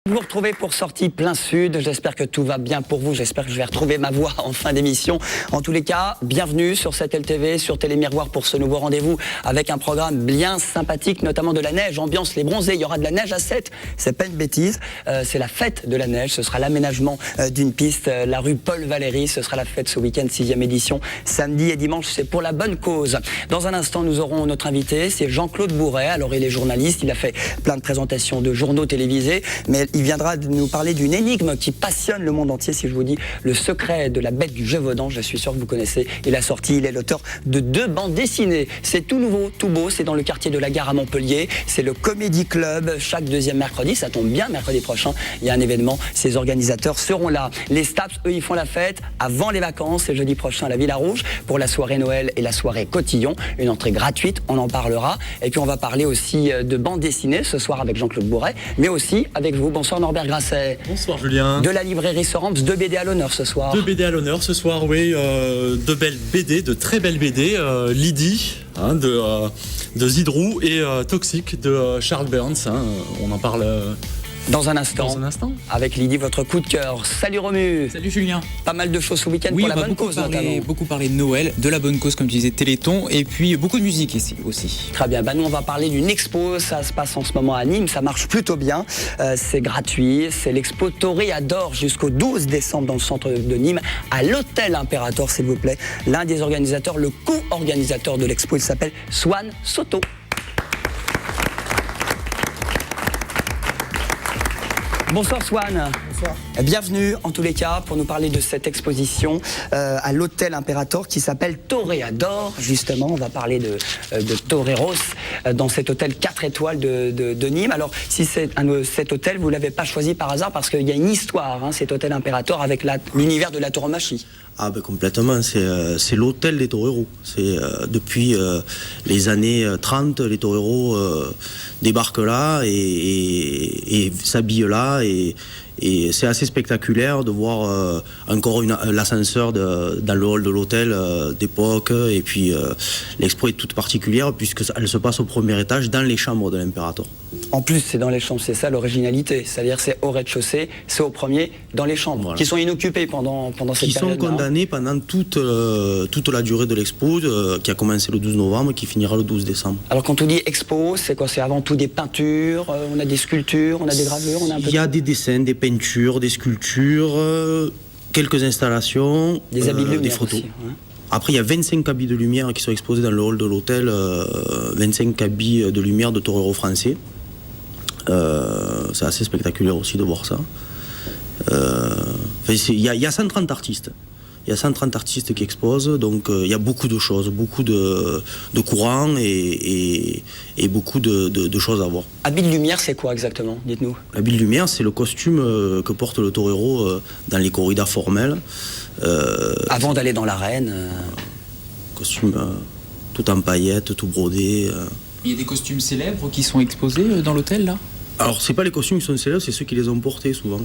Vous vous retrouvez pour Sortie Plein Sud, j'espère que tout va bien pour vous, j'espère que je vais retrouver ma voix en fin d'émission. En tous les cas, bienvenue sur cette LTV, sur Télémiroir pour ce nouveau rendez-vous avec un programme bien sympathique, notamment de la neige, ambiance les bronzés, il y aura de la neige à 7, c'est pas une bêtise, c'est la fête de la neige, ce sera l'aménagement d'une piste, la rue Paul Valéry, ce sera la fête ce week-end, 6e édition, samedi et dimanche, c'est pour la bonne cause. Dans un instant, nous aurons notre invité, c'est Jean-Claude Bourret, alors il est journaliste, il a fait plein de présentations de journaux télévisés, mais il viendra nous parler d'une énigme qui passionne le monde entier. Si je vous dis le secret de la bête du Gévaudan, je suis sûr que vous connaissez. Il a sorti, il est l'auteur de 2 bandes dessinées. C'est tout nouveau, tout beau. C'est dans le quartier de la Gare à Montpellier. C'est le Comedy Club chaque 2e mercredi. Ça tombe bien, mercredi prochain, il y a un événement. Ses organisateurs seront là. Les Staps, eux, ils font la fête avant les vacances. C'est jeudi prochain à la Villa Rouge pour la soirée Noël et la soirée Cotillon. Une entrée gratuite, on en parlera. Et puis on va parler aussi de bandes dessinées ce soir avec Jean-Claude Bourret, mais aussi avec vous. Bonsoir Norbert Grasset. Bonsoir Julien. De la librairie Sorams, 2 BD à l'honneur ce soir. 2 BD à l'honneur ce soir, oui. 2 belles BD, de très belles BD. Lydie de Zidrou et Toxic de Charles Burns. On en parle dans un instant. Avec Lydie, votre coup de cœur. Salut Romu. Salut Julien. Pas mal de choses ce week-end pour la bonne cause notamment. Beaucoup parler de Noël, de la bonne cause comme tu disais, Téléthon, et puis beaucoup de musique ici aussi. Très bien, nous on va parler d'une expo, ça se passe en ce moment à Nîmes, ça marche plutôt bien, c'est gratuit, c'est l'expo Toréador jusqu'au 12 décembre dans le centre de Nîmes, à l'hôtel Impérator s'il vous plaît. L'un des organisateurs, le co-organisateur de l'expo, il s'appelle Swan Soto. Bonsoir Swan. Bonsoir. Bienvenue en tous les cas pour nous parler de cette exposition à l'hôtel Impérator qui s'appelle Toréador. Justement, on va parler de toreros dans cet hôtel 4 étoiles de Nîmes. Alors, si c'est cet hôtel, vous ne l'avez pas choisi par hasard parce qu'il y a une histoire, cet hôtel Impérator avec l'univers de la tauromachie. Ah ben complètement, c'est l'hôtel des toreros. C'est depuis les années 30, les toreros débarquent là et s'habillent là et c'est assez spectaculaire de voir encore l'ascenseur dans le hall de l'hôtel d'époque. Et puis l'expo est toute particulière puisqu'elle se passe au premier étage dans les chambres de l'impérator. En plus, c'est dans les chambres, c'est ça l'originalité. C'est-à-dire c'est au rez-de-chaussée, c'est au premier, dans les chambres, voilà. Qui sont inoccupées pendant cette période. Qui sont condamnées pendant toute la durée de l'expo, qui a commencé le 12 novembre et qui finira le 12 décembre. Alors quand on dit expo, c'est quoi? C'est avant tout des peintures, on a des sculptures, on a des gravures, on a un peu... Il y a des dessins, des peintures, des sculptures, quelques installations, des habits de lumière des photos. Aussi, ouais. Après, il y a 25 habits de lumière qui sont exposés dans le hall de l'hôtel, 25 habits de lumière de toreros français. C'est assez spectaculaire aussi de voir ça. Il y a 130 artistes. Il y a 130 artistes qui exposent, donc il y a beaucoup de choses, beaucoup de courants et beaucoup de choses à voir. Habit de lumière, c'est quoi exactement? Dites-nous. Habit de lumière, c'est le costume que porte le torero dans les corridas formelles. Avant d'aller dans l'arène. Costume tout en paillettes, tout brodé. Il y a des costumes célèbres qui sont exposés dans l'hôtel là? Alors c'est pas les costumes qui sont célèbres, c'est ceux qui les ont portés souvent.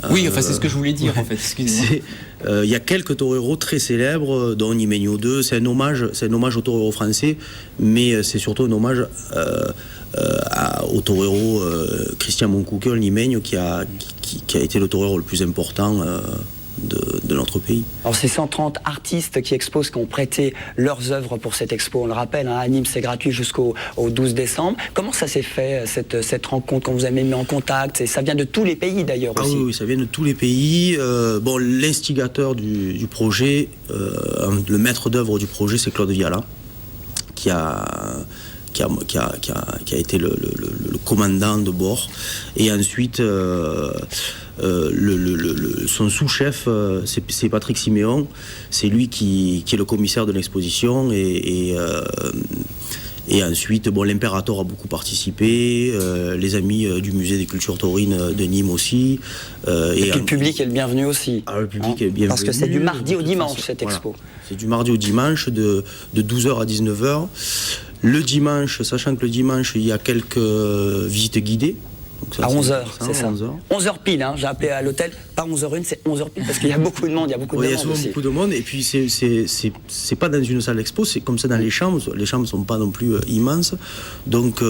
Oui, enfin c'est ce que je voulais dire en fait, excusez-moi. Il y a quelques toreros très célèbres, dont Nimeño 2, c'est un hommage au torero français, mais c'est surtout un hommage au torero Christian Moncouqueur, Nimeño, qui a été le torero le plus important de notre pays. Alors ces 130 artistes qui exposent, qui ont prêté leurs œuvres pour cette expo, on le rappelle, à Nîmes c'est gratuit jusqu'au 12 décembre. Comment ça s'est fait cette rencontre, quand vous avez mis en contact? Et ça vient de tous les pays d'ailleurs aussi. Oui, ça vient de tous les pays. L'instigateur du projet, le maître d'œuvre du projet, c'est Claude Viala, qui a été le commandant de bord. Et ensuite, son sous-chef, c'est Patrick Siméon. C'est lui qui est le commissaire de l'exposition. Et ensuite, l'impérator a beaucoup participé, les amis du musée des cultures taurines de Nîmes aussi. Et le public est le bienvenu aussi. Le public est le bienvenu. Parce que c'est du mardi au dimanche, cette expo. Voilà. C'est du mardi au dimanche, de 12h à 19h. Le dimanche, sachant que le dimanche, il y a quelques visites guidées. Donc à c'est 11h, intéressant, c'est ça. 11h pile, hein, j'ai appelé à l'hôtel, pas 11h01, c'est 11h pile, parce qu'il y a beaucoup de monde, il y a beaucoup de Oui, il y a monde souvent aussi. beaucoup de monde, et puis c'est pas dans une salle d'expo, c'est comme ça dans les chambres sont pas non plus immenses, donc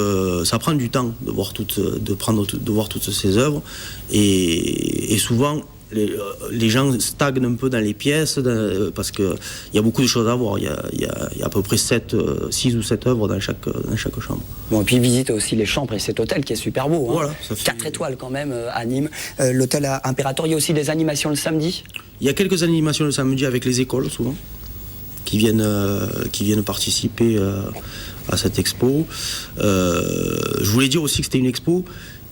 ça prend du temps de voir toutes ces œuvres, et souvent les gens stagnent un peu dans les pièces parce qu'il y a beaucoup de choses à voir. Il y a à peu près 6 ou 7 œuvres dans chaque chambre. Bon, et puis visite aussi les chambres et cet hôtel qui est super beau. Hein. Voilà, ça fait... 4 étoiles quand même à Nîmes. L'hôtel Impérator, il y a aussi des animations le samedi. Il y a quelques animations le samedi avec les écoles souvent qui viennent participer à cette expo. Je voulais dire aussi que c'était une expo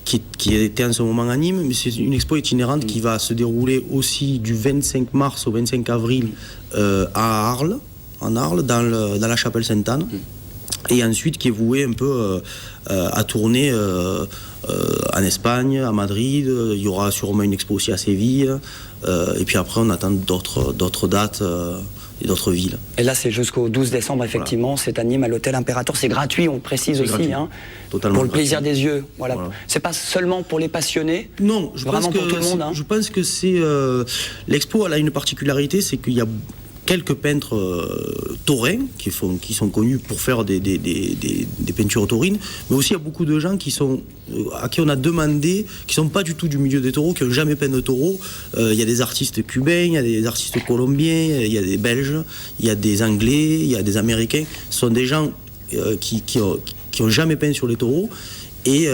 qui était en ce moment à Nîmes, mais c'est une expo itinérante qui va se dérouler aussi du 25 mars au 25 avril à Arles, dans la chapelle Sainte-Anne, et ensuite qui est vouée un peu à tourner en Espagne, à Madrid. Il y aura sûrement une expo aussi à Séville, et puis après on attend d'autres dates et d'autres villes. Et là, c'est jusqu'au 12 décembre, effectivement. Voilà. C'est à Nîmes, à l'hôtel Impérator. C'est gratuit, on le précise aussi. Hein, totalement pour le gratuit. plaisir des yeux. Voilà. C'est pas seulement pour les passionnés. Non, je pense pour tout le monde. Hein. Je pense que c'est l'expo. Elle a une particularité, c'est qu'il y a quelques peintres taurins qui sont connus pour faire des peintures taurines, mais aussi il y a beaucoup de gens à qui on a demandé, qui sont pas du tout du milieu des taureaux, qui n'ont jamais peint de taureaux. Il y a des artistes cubains, il y a des artistes colombiens, il y a des Belges, il y a des Anglais, il y a des Américains. Ce sont des gens qui ont jamais peint sur les taureaux et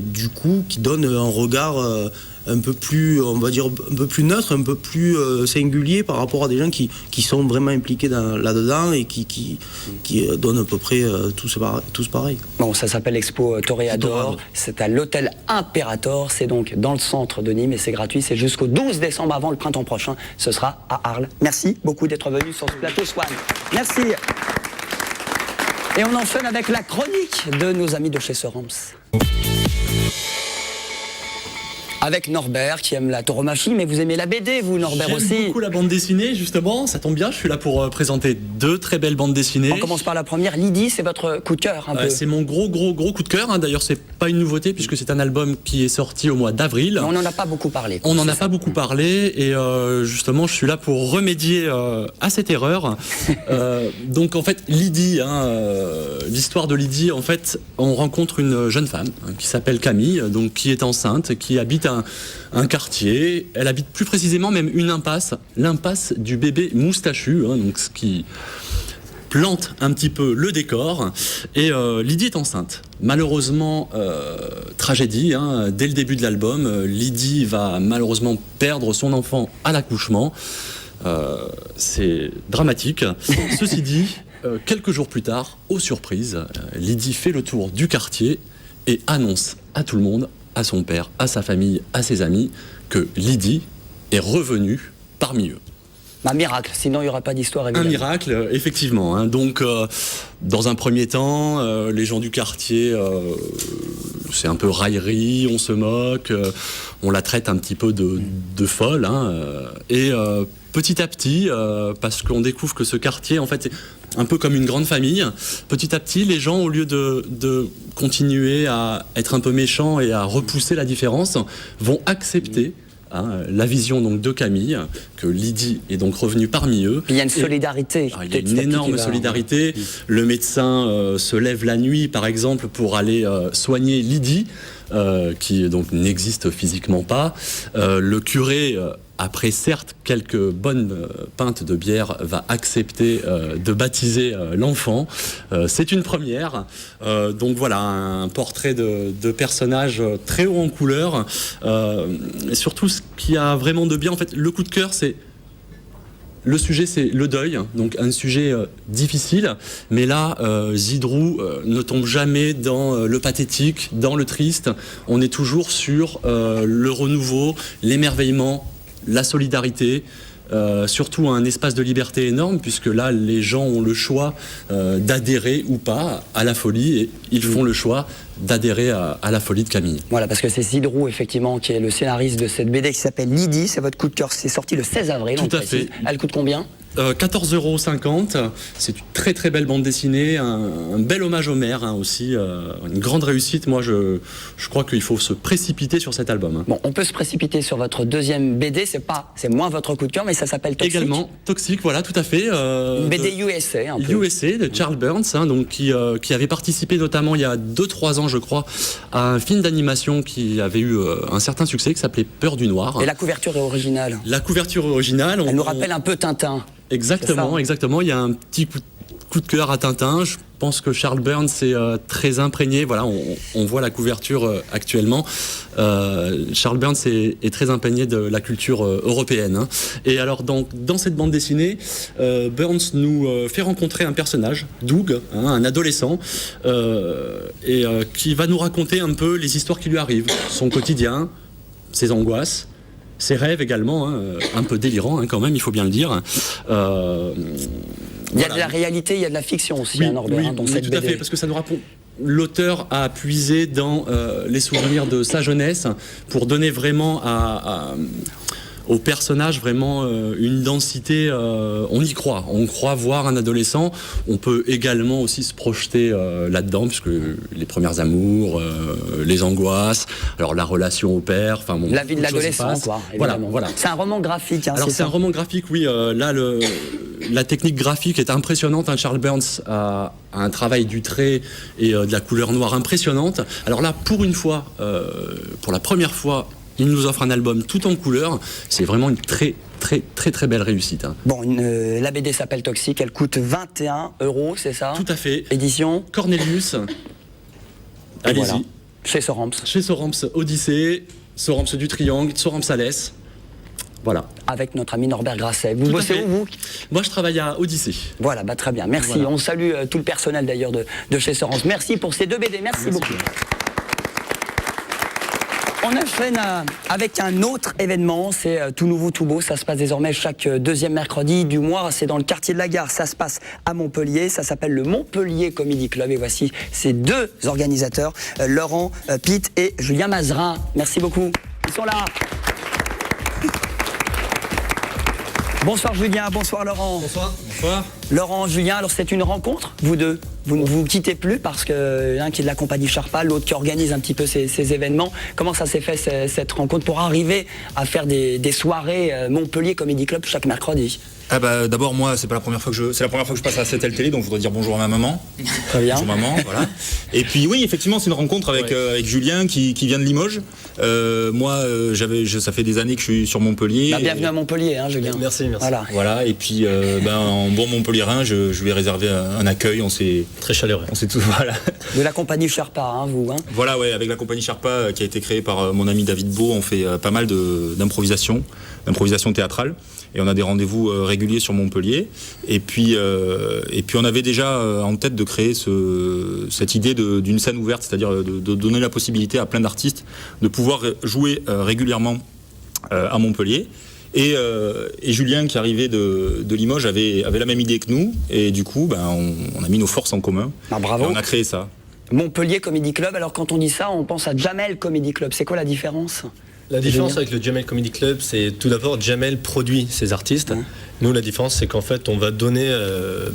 du coup qui donnent un regard un peu plus, on va dire, un peu plus neutre, un peu plus singulier par rapport à des gens qui sont vraiment impliqués là-dedans et qui donnent à peu près tous pareil. Bon, ça s'appelle Expo Toréador, c'est à l'hôtel Impérator, c'est donc dans le centre de Nîmes et c'est gratuit, c'est jusqu'au 12 décembre avant le printemps prochain, ce sera à Arles. Merci beaucoup d'être venu sur ce plateau, Swan. Merci. Et on enchaîne avec la chronique de nos amis de chez Sorams. Avec Norbert qui aime la tauromachie, mais vous aimez la BD, vous Norbert aussi. J'aime beaucoup la bande dessinée, justement, ça tombe bien, je suis là pour présenter 2 très belles bandes dessinées. On commence par la première, Lydie, c'est votre coup de cœur un peu. C'est mon gros coup de cœur, hein. D'ailleurs c'est pas une nouveauté puisque c'est un album qui est sorti au mois d'avril. On n'en a pas beaucoup parlé. On n'en a pas beaucoup parlé et justement je suis là pour remédier à cette erreur. Donc en fait Lydie, l'histoire de Lydie, en fait on rencontre une jeune femme qui s'appelle Camille, donc qui est enceinte, qui habite un quartier. Elle habite plus précisément même une impasse, l'impasse du bébé moustachu, donc ce qui plante un petit peu le décor. Et Lydie est enceinte. Malheureusement, tragédie, dès le début de l'album, Lydie va malheureusement perdre son enfant à l'accouchement. C'est dramatique. Ceci dit, quelques jours plus tard, aux surprises, Lydie fait le tour du quartier et annonce à tout le monde, à son père, à sa famille, à ses amis, que Lydie est revenue parmi eux. Un miracle, sinon il n'y aura pas d'histoire. Évidemment. Un miracle, effectivement. Donc, dans un premier temps, les gens du quartier, c'est un peu raillerie, on se moque, on la traite un petit peu de folle. Et petit à petit, parce qu'on découvre que ce quartier, en fait, c'est un peu comme une grande famille, petit à petit, les gens, au lieu de continuer à être un peu méchants et à repousser la différence, vont accepter la vision donc de Camille, que Lydie est donc revenue parmi eux. Il y a une solidarité. Il y a une énorme solidarité. Le médecin se lève la nuit, par exemple, pour aller soigner Lydie, qui donc n'existe physiquement pas. Le curé, après certes quelques bonnes pintes de bière, va accepter de baptiser l'enfant. C'est une première. Donc voilà, un portrait de personnage très haut en couleur. Et surtout, ce qui a vraiment de bien, en fait, le coup de cœur, c'est le sujet, c'est le deuil, donc un sujet difficile, mais là, Zidrou ne tombe jamais dans le pathétique, dans le triste. On est toujours sur le renouveau, l'émerveillement, la solidarité, surtout un espace de liberté énorme, puisque là, les gens ont le choix d'adhérer ou pas à la folie, et ils font le choix d'adhérer à la folie de Camille. Voilà, parce que c'est Zidrou, effectivement, qui est le scénariste de cette BD qui s'appelle Lydie. C'est votre coup de cœur. C'est sorti le 16 avril. Tout à fait. Elle coûte combien ? 14,50 €. C'est une très très belle bande dessinée, un bel hommage au maire aussi, une grande réussite. Moi, je crois qu'il faut se précipiter sur cet album. Bon, on peut se précipiter sur votre deuxième BD, c'est moins votre coup de cœur, mais ça s'appelle Toxic. Également, Toxic, voilà, tout à fait. Une BD USA, un peu. USA de Charles Burns, donc qui avait participé notamment il y a 2-3 ans, je crois, à un film d'animation qui avait eu un certain succès, qui s'appelait Peur du Noir. Et la couverture est originale. La couverture originale. Elle nous rappelle un peu Tintin. Exactement, exactement. Il y a un petit coup de cœur à Tintin. Je pense que Charles Burns est très imprégné. Voilà, on voit la couverture actuellement. Charles Burns est très imprégné de la culture européenne. Et alors, dans cette bande dessinée, Burns nous fait rencontrer un personnage, Doug, un adolescent, qui va nous raconter un peu les histoires qui lui arrivent, son quotidien, ses angoisses. Ses rêves également, un peu délirants quand même, il faut bien le dire. Il y a de la réalité, il y a de la fiction aussi, Norbert, dans cette tout BD. à fait, parce que ça nous rappelle. L'auteur a puisé dans les souvenirs de sa jeunesse pour donner vraiment au personnage vraiment une densité. On y croit, on croit voir un adolescent. On peut également aussi se projeter là-dedans, puisque les premières amours, les angoisses, alors la relation au père, enfin bon, la vie de l'adolescent, quoi. Voilà. C'est un roman graphique. Alors c'est un roman graphique, oui. Là, la technique graphique est impressionnante. Charles Burns a un travail du trait et de la couleur noire impressionnante. Alors là, pour une fois, pour la première fois, il nous offre un album tout en couleur. C'est vraiment une très belle réussite. Bon, la BD s'appelle Toxic, elle coûte 21 €, c'est ça? Tout à fait. Édition Cornelius. Allez-y. Voilà. Chez Sorams. Chez Sorams Odyssée, Sorams du Triangle, Sorams Alès. Voilà. Avec notre ami Norbert Grasset. Vous bossez où, vous? Moi, je travaille à Odyssée. Voilà, très bien. Merci. Voilà. On salue tout le personnel d'ailleurs de chez Sorams. Merci pour ces 2 BD. Merci beaucoup. On enchaîne avec un autre événement, c'est tout nouveau, tout beau. Ça se passe désormais chaque deuxième mercredi du mois. C'est dans le quartier de la Gare. Ça se passe à Montpellier. Ça s'appelle le Montpellier Comedy Club. Et voici ces 2 organisateurs, Laurent Pitt et Julien Mazerin. Merci beaucoup. Ils sont là. Bonsoir Julien, bonsoir Laurent. Bonsoir. Bonsoir. Laurent, Julien, alors c'est une rencontre, vous deux. Vous ne vous quittez plus parce que l'un qui est de la compagnie Sharpa, l'autre qui organise un petit peu ces événements. Comment ça s'est fait cette rencontre pour arriver à faire des soirées Montpellier Comedy Club chaque mercredi? D'abord, moi, c'est la première fois que je passe à cette télé, donc je voudrais dire bonjour à ma maman. Très bien. Bonjour maman, voilà. Et puis oui, effectivement, c'est une rencontre avec Julien qui vient de Limoges. Moi, ça fait des années que je suis sur Montpellier. Bienvenue à Montpellier, Julien. Merci. Voilà. Et puis, en bon Montpelliérain, je lui ai réservé un accueil. On s'est très chaleureux. On s'est tout, voilà. De la compagnie Sharpa, vous. Voilà, avec la compagnie Sharpa qui a été créée par mon ami David Beau, on fait pas mal d'improvisation théâtrale. Et on a des rendez-vous réguliers sur Montpellier. Et puis on avait déjà en tête de créer cette idée d'une scène ouverte, c'est-à-dire de donner la possibilité à plein d'artistes de pouvoir jouer régulièrement à Montpellier. Et Julien, qui arrivait de Limoges, avait la même idée que nous. Et du coup, on a mis nos forces en commun. Bravo. Et on a créé ça. Montpellier Comedy Club. Alors quand on dit ça, on pense à Jamel Comedy Club. C'est quoi la différence? La différence avec le Jamel Comedy Club, c'est tout d'abord Jamel produit ses artistes. Nous, la différence, c'est qu'en fait, on va donner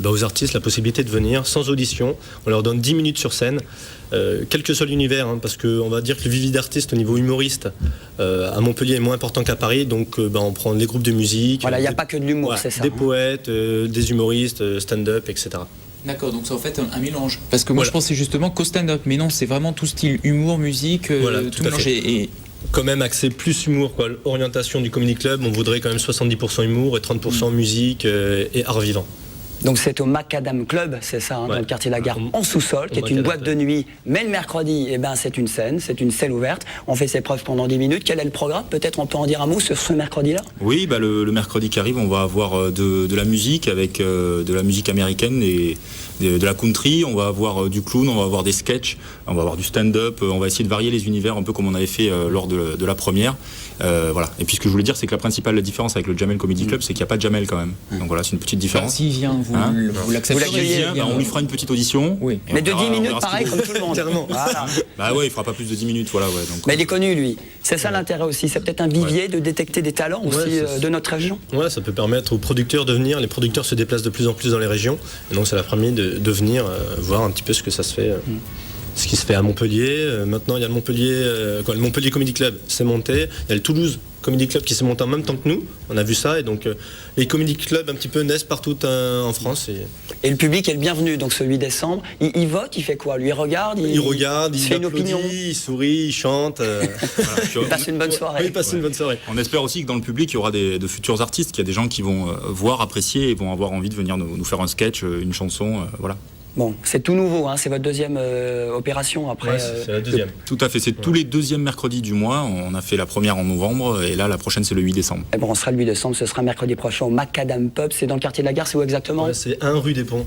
aux artistes la possibilité de venir sans audition. On leur donne 10 minutes sur scène, quel que soit l'univers, parce qu'on va dire que le vivier d'artistes au niveau humoriste à Montpellier est moins important qu'à Paris. Donc, on prend les groupes de musique. Voilà, il n'y a pas que de l'humour, c'est ça. Des poètes, des humoristes, stand-up, etc. D'accord, donc c'est en fait un mélange. Parce que moi, je pensais justement qu'au stand-up, mais non, c'est vraiment tout style humour, musique, tout mélangé. Quand même axé plus humour, orientation du comedy club, on voudrait quand même 70% humour et 30% musique et art vivant. Donc c'est au Macadam Club, c'est ça, dans le quartier de la Gare, en sous-sol, qui est une boîte de nuit. Mais le mercredi, c'est une scène ouverte. On fait ses preuves pendant 10 minutes. Quel est le programme? Peut-être on peut en dire un mot sur ce mercredi-là? Oui, le mercredi qui arrive, on va avoir de la musique avec de la musique américaine et de la country. On va avoir du clown, on va avoir des sketchs, on va avoir du stand-up. On va essayer de varier les univers un peu comme on avait fait lors de la première. Voilà. Et puis ce que je voulais dire, c'est que la principale différence avec le Jamel Comedy Club, c'est qu'il n'y a pas de Jamel quand même. Donc voilà, c'est une petite différence. S'il vient vous vous l'accepteriez. On lui fera une petite audition. Oui. Mais de 10 minutes, pareil, comme tout le monde. Voilà. Bah ouais, il fera pas plus de 10 minutes, voilà. Ouais, donc, Mais il est connu, lui. C'est ça l'intérêt aussi. C'est peut-être un vivier de détecter des talents aussi de notre région. Ouais, ça peut permettre aux producteurs de venir. Les producteurs se déplacent de plus en plus dans les régions. Et donc, ça leur a permis de venir voir un petit peu ce que ça se fait. Ce qui se fait à Montpellier. Maintenant, il y a le Montpellier Comedy Club, c'est monté. Il y a le Toulouse Comedy Club qui s'est monté en même temps que nous. On a vu ça. Et donc, les Comedy Clubs un petit peu naissent partout en France. Et le public est le bienvenu, donc celui décembre. Il vote, il fait quoi? Lui, il regarde, il fait une opinion. il sourit, il chante. Il passe une bonne soirée. Oui, il passe une bonne soirée. On espère aussi que dans le public, il y aura de futurs artistes, qu'il y a des gens qui vont voir, apprécier et vont avoir envie de venir nous faire un sketch, une chanson, voilà. Bon, c'est tout nouveau, hein, c'est votre deuxième opération après. Ouais, c'est la deuxième. Tout à fait, c'est tous les deuxièmes mercredis du mois. On a fait la première en novembre et là, la prochaine, c'est le 8 décembre. Et bon, on sera le 8 décembre, ce sera mercredi prochain au Macadam Pub, c'est dans le quartier de la Gare, c'est où exactement? Ouais, c'est 1 rue des Ponts.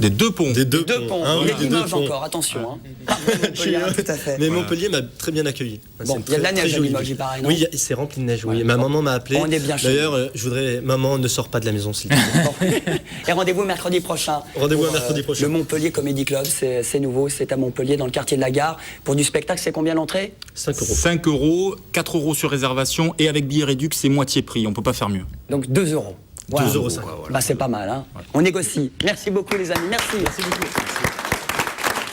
Des deux ponts. Des deux ponts. Un Il y a rue des deux Limoges ponts. encore, attention. Hein. Pas Montpellier, hein, tout à fait. Mais Montpellier m'a très bien accueilli. Bon, il y a de la neige à Limoges, il paraît, non? Oui, c'est rempli de neige, oui. Ouais. Ma maman m'a appelé. On est bien chez D'ailleurs, je voudrais, maman, ne sors pas de la maison, s'il te plaît. Bon. Et rendez-vous mercredi prochain. Rendez-vous pour, mercredi prochain. Le Montpellier Comedy Club, c'est nouveau, c'est à Montpellier, dans le quartier de la Gare. Pour du spectacle, c'est combien l'entrée? 5 €. 5 €, 4 € sur réservation et avec billet réduit, c'est moitié prix. On peut pas faire mieux. Donc 2 €. Voilà. 2,50 €. Bah, c'est pas mal, hein. On négocie. Merci beaucoup, les amis. Merci. Merci beaucoup.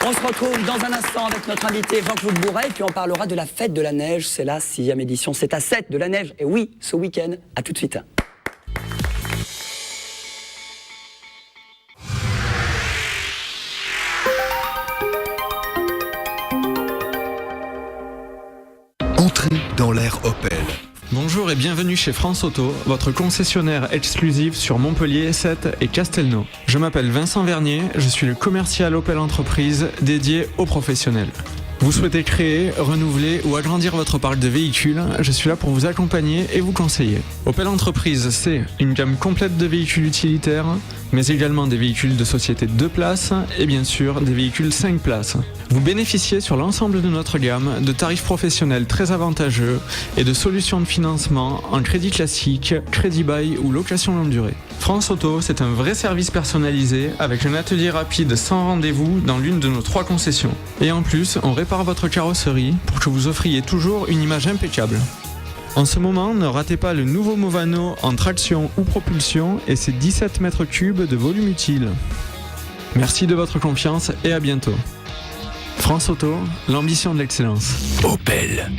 On se retrouve dans un instant avec notre invité Jean-Claude Bourret et puis on parlera de la fête de la neige. C'est la 6e édition. C'est à 7 de la neige. Et oui, ce week-end. À tout de suite. Entrez dans l'ère Opel. Bonjour et bienvenue chez France Auto, votre concessionnaire exclusif sur Montpellier, Sète et Castelnau. Je m'appelle Vincent Vernier, je suis le commercial Opel Entreprise dédié aux professionnels. Vous souhaitez créer, renouveler ou agrandir votre parc de véhicules, je suis là pour vous accompagner et vous conseiller. Opel Entreprise, c'est une gamme complète de véhicules utilitaires, mais également des véhicules de société 2 places et bien sûr des véhicules 5 places. Vous bénéficiez sur l'ensemble de notre gamme de tarifs professionnels très avantageux et de solutions de financement en crédit classique, crédit bail ou location longue durée. France Auto, c'est un vrai service personnalisé avec un atelier rapide sans rendez-vous dans l'une de nos 3 concessions. Et en plus, on répare votre carrosserie pour que vous offriez toujours une image impeccable. En ce moment, ne ratez pas le nouveau Movano en traction ou propulsion et ses 17 mètres cubes de volume utile. Merci de votre confiance et à bientôt. France Auto, l'ambition de l'excellence. Opel.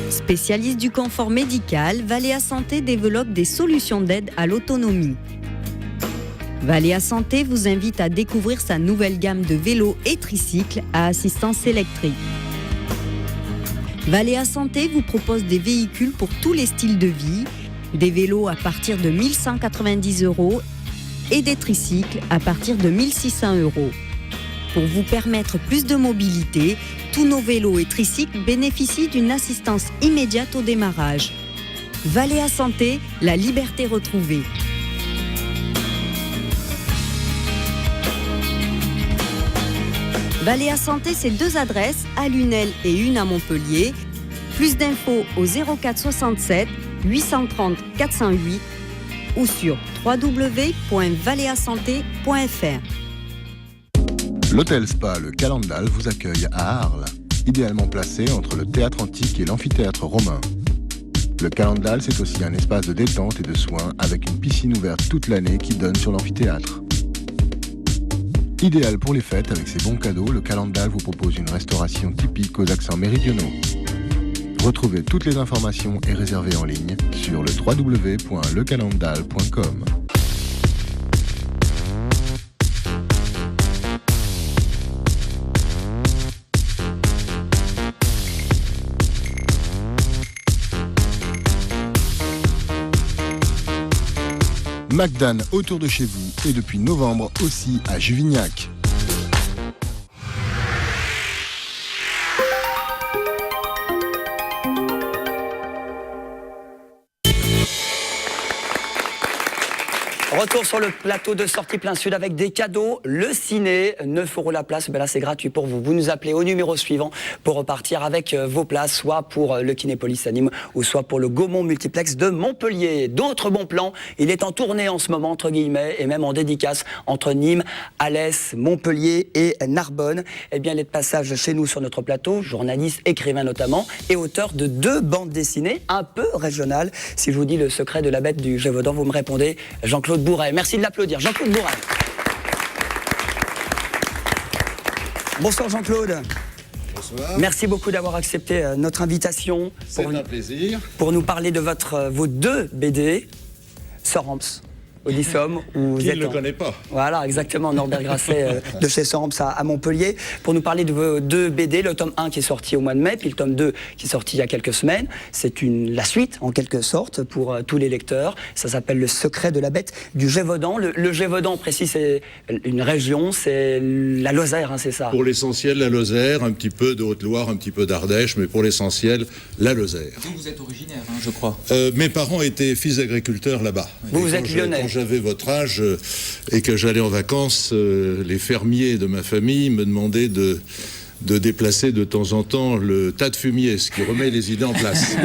Spécialiste du confort médical, Valea Santé développe des solutions d'aide à l'autonomie. Valea Santé vous invite à découvrir sa nouvelle gamme de vélos et tricycles à assistance électrique. Valea Santé vous propose des véhicules pour tous les styles de vie, des vélos à partir de 1 190 € et des tricycles à partir de 1 600 €. Pour vous permettre plus de mobilité, tous nos vélos et tricycles bénéficient d'une assistance immédiate au démarrage. Valea Santé, la liberté retrouvée. Valea Santé, c'est 2 adresses, à Lunel et une à Montpellier. Plus d'infos au 04 67 830 408 ou sur www.valeasanté.fr. L'hôtel Spa Le Calendal vous accueille à Arles, idéalement placé entre le théâtre antique et l'amphithéâtre romain. Le Calendal, c'est aussi un espace de détente et de soins avec une piscine ouverte toute l'année qui donne sur l'amphithéâtre. Idéal pour les fêtes avec ses bons cadeaux, le Calendal vous propose une restauration typique aux accents méridionaux. Retrouvez toutes les informations et réservez en ligne sur le www.lecalendal.com. McDan autour de chez vous et depuis novembre aussi à Juvignac. Retour sur le plateau de Sortie Plein Sud avec des cadeaux. Le ciné, 9 € la place, ben là c'est gratuit pour vous. Vous nous appelez au numéro suivant pour repartir avec vos places, soit pour le Kinépolis à Nîmes ou soit pour le Gaumont Multiplex de Montpellier. D'autres bons plans, il est en tournée en ce moment, entre guillemets, et même en dédicace entre Nîmes, Alès, Montpellier et Narbonne. Eh bien, il est de passage chez nous sur notre plateau, journaliste, écrivain notamment, et auteur de 2 bandes dessinées un peu régionales. Si je vous dis Le secret de la bête du Gévaudan, vous me répondez Jean-Claude Bourret. Merci de l'applaudir. Jean-Claude Bourret. Bonsoir Jean-Claude. Bonsoir. Merci beaucoup d'avoir accepté notre invitation. C'est un plaisir. Pour nous parler de vos 2 BD, Sorams, Odyssum, où vous Qui êtes ne le connaît pas. Voilà, exactement, Norbert Grasset de chez Sorams à Montpellier, pour nous parler de vos 2 BD, le tome 1 qui est sorti au mois de mai, puis le tome 2 qui est sorti il y a quelques semaines. C'est la suite, en quelque sorte, pour tous les lecteurs. Ça s'appelle Le secret de la bête du Gévaudan. Le Gévaudan, précis, c'est une région, c'est la Lozère, hein, c'est ça? Pour l'essentiel, la Lozère, un petit peu de Haute-Loire, un petit peu d'Ardèche, mais pour l'essentiel, la Lozère. Vous êtes originaire, hein, je crois. Mes parents étaient fils d'agriculteurs là-bas. Vous êtes lyonnais. Quand j'avais votre âge et que j'allais en vacances, les fermiers de ma famille me demandaient de déplacer de temps en temps le tas de fumier, ce qui remet les idées en place.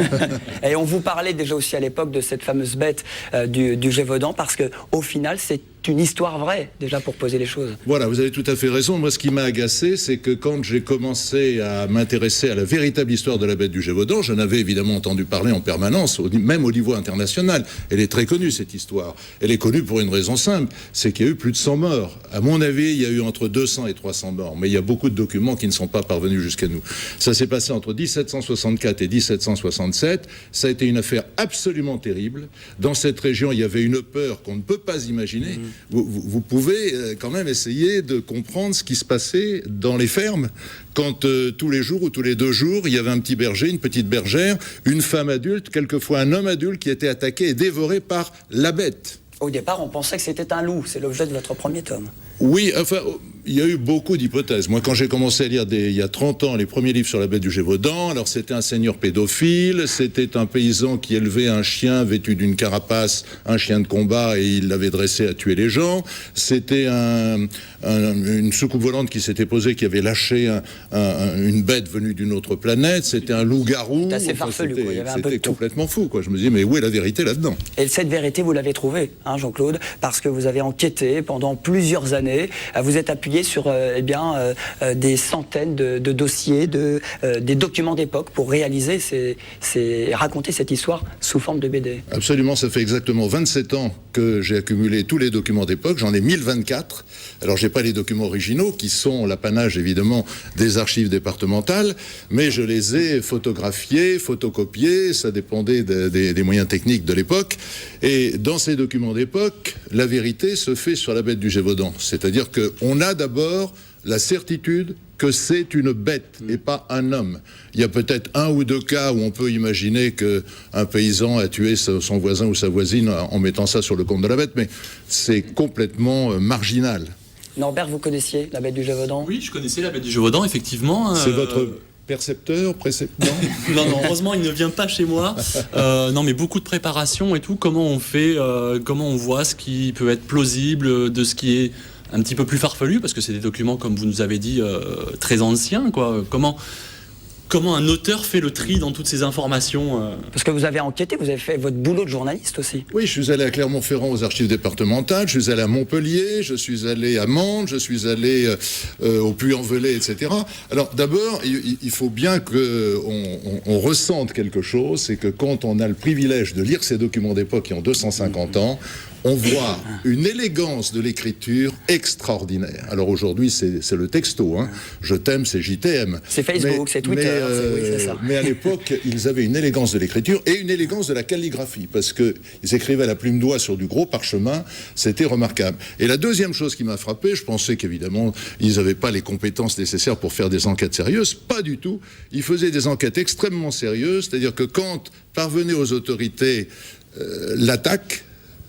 Et on vous parlait déjà aussi à l'époque de cette fameuse bête du Gévaudan, parce qu'au final, c'est une histoire vraie, déjà, pour poser les choses. Voilà, vous avez tout à fait raison. Moi, ce qui m'a agacé, c'est que quand j'ai commencé à m'intéresser à la véritable histoire de la bête du Gévaudan, j'en avais évidemment entendu parler en permanence, même au niveau international. Elle est très connue, cette histoire. Elle est connue pour une raison simple, c'est qu'il y a eu plus de 100 morts. À mon avis, il y a eu entre 200 et 300 morts, mais il y a beaucoup de documents qui ne sont pas parvenus jusqu'à nous. Ça s'est passé entre 1764 et 1767. Ça a été une affaire absolument terrible. Dans cette région, il y avait une peur qu'on ne peut pas imaginer. Vous pouvez quand même essayer de comprendre ce qui se passait dans les fermes quand tous les jours ou tous les 2 jours, il y avait un petit berger, une petite bergère, une femme adulte, quelquefois un homme adulte qui était attaqué et dévoré par la bête. Au départ, on pensait que c'était un loup. C'est l'objet de votre premier tome. Oui, enfin, il y a eu beaucoup d'hypothèses. Moi, quand j'ai commencé à lire il y a 30 ans les premiers livres sur la bête du Gévaudan, alors c'était un seigneur pédophile, c'était un paysan qui élevait un chien vêtu d'une carapace, un chien de combat, et il l'avait dressé à tuer les gens. C'était une soucoupe volante qui s'était posée, qui avait lâché une bête venue d'une autre planète. C'était un loup-garou. C'est assez farfelu, quoi. Il y avait un peu de C'était tout. complètement fou, quoi. Je me dis, mais où est la vérité là-dedans? Et cette vérité, vous l'avez trouvée, hein, Jean-Claude, parce que vous avez enquêté pendant plusieurs années. Vous êtes appuyé sur des centaines de dossiers, des documents d'époque pour réaliser raconter cette histoire sous forme de BD. Absolument, ça fait exactement 27 ans que j'ai accumulé tous les documents d'époque. J'en ai 1024. Alors, j'ai pas les documents originaux, qui sont l'apanage, évidemment, des archives départementales, mais je les ai photographiés, photocopiés, ça dépendait des moyens techniques de l'époque. Et dans ces documents d'époque, la vérité se fait sur la bête du Gévaudan. C'est-à-dire qu'on a d'abord la certitude que c'est une bête et pas un homme. Il y a peut-être 1 ou 2 cas où on peut imaginer qu'un paysan a tué son voisin ou sa voisine en mettant ça sur le compte de la bête, mais c'est complètement marginal. Norbert, vous connaissiez la bête du Gévaudan? Oui, je connaissais la bête du Gévaudan, effectivement. C'est votre percepteur, précepteur? Non, heureusement, il ne vient pas chez moi. Non, mais beaucoup de préparation et tout. Comment on fait, comment on voit ce qui peut être plausible de ce qui est un petit peu plus farfelu, parce que c'est des documents, comme vous nous avez dit, très anciens, quoi. Comment un auteur fait le tri dans toutes ces informations Parce que vous avez enquêté, vous avez fait votre boulot de journaliste aussi. Oui, je suis allé à Clermont-Ferrand aux archives départementales, je suis allé à Montpellier, je suis allé à Mende, je suis allé au Puy-en-Velay, etc. Alors d'abord, il faut bien qu'on ressente quelque chose, c'est que quand on a le privilège de lire ces documents d'époque qui ont 250 ans, on voit une élégance de l'écriture extraordinaire. Alors aujourd'hui, c'est le texto. Hein. Je t'aime, c'est JTM. C'est Facebook, c'est Twitter. C'est ça. Mais à l'époque, ils avaient une élégance de l'écriture et une élégance de la calligraphie, parce qu'ils écrivaient à la plume d'oie sur du gros parchemin. C'était remarquable. Et la deuxième chose qui m'a frappé, je pensais qu'évidemment, ils n'avaient pas les compétences nécessaires pour faire des enquêtes sérieuses. Pas du tout. Ils faisaient des enquêtes extrêmement sérieuses, c'est-à-dire que quand parvenait aux autorités l'attaque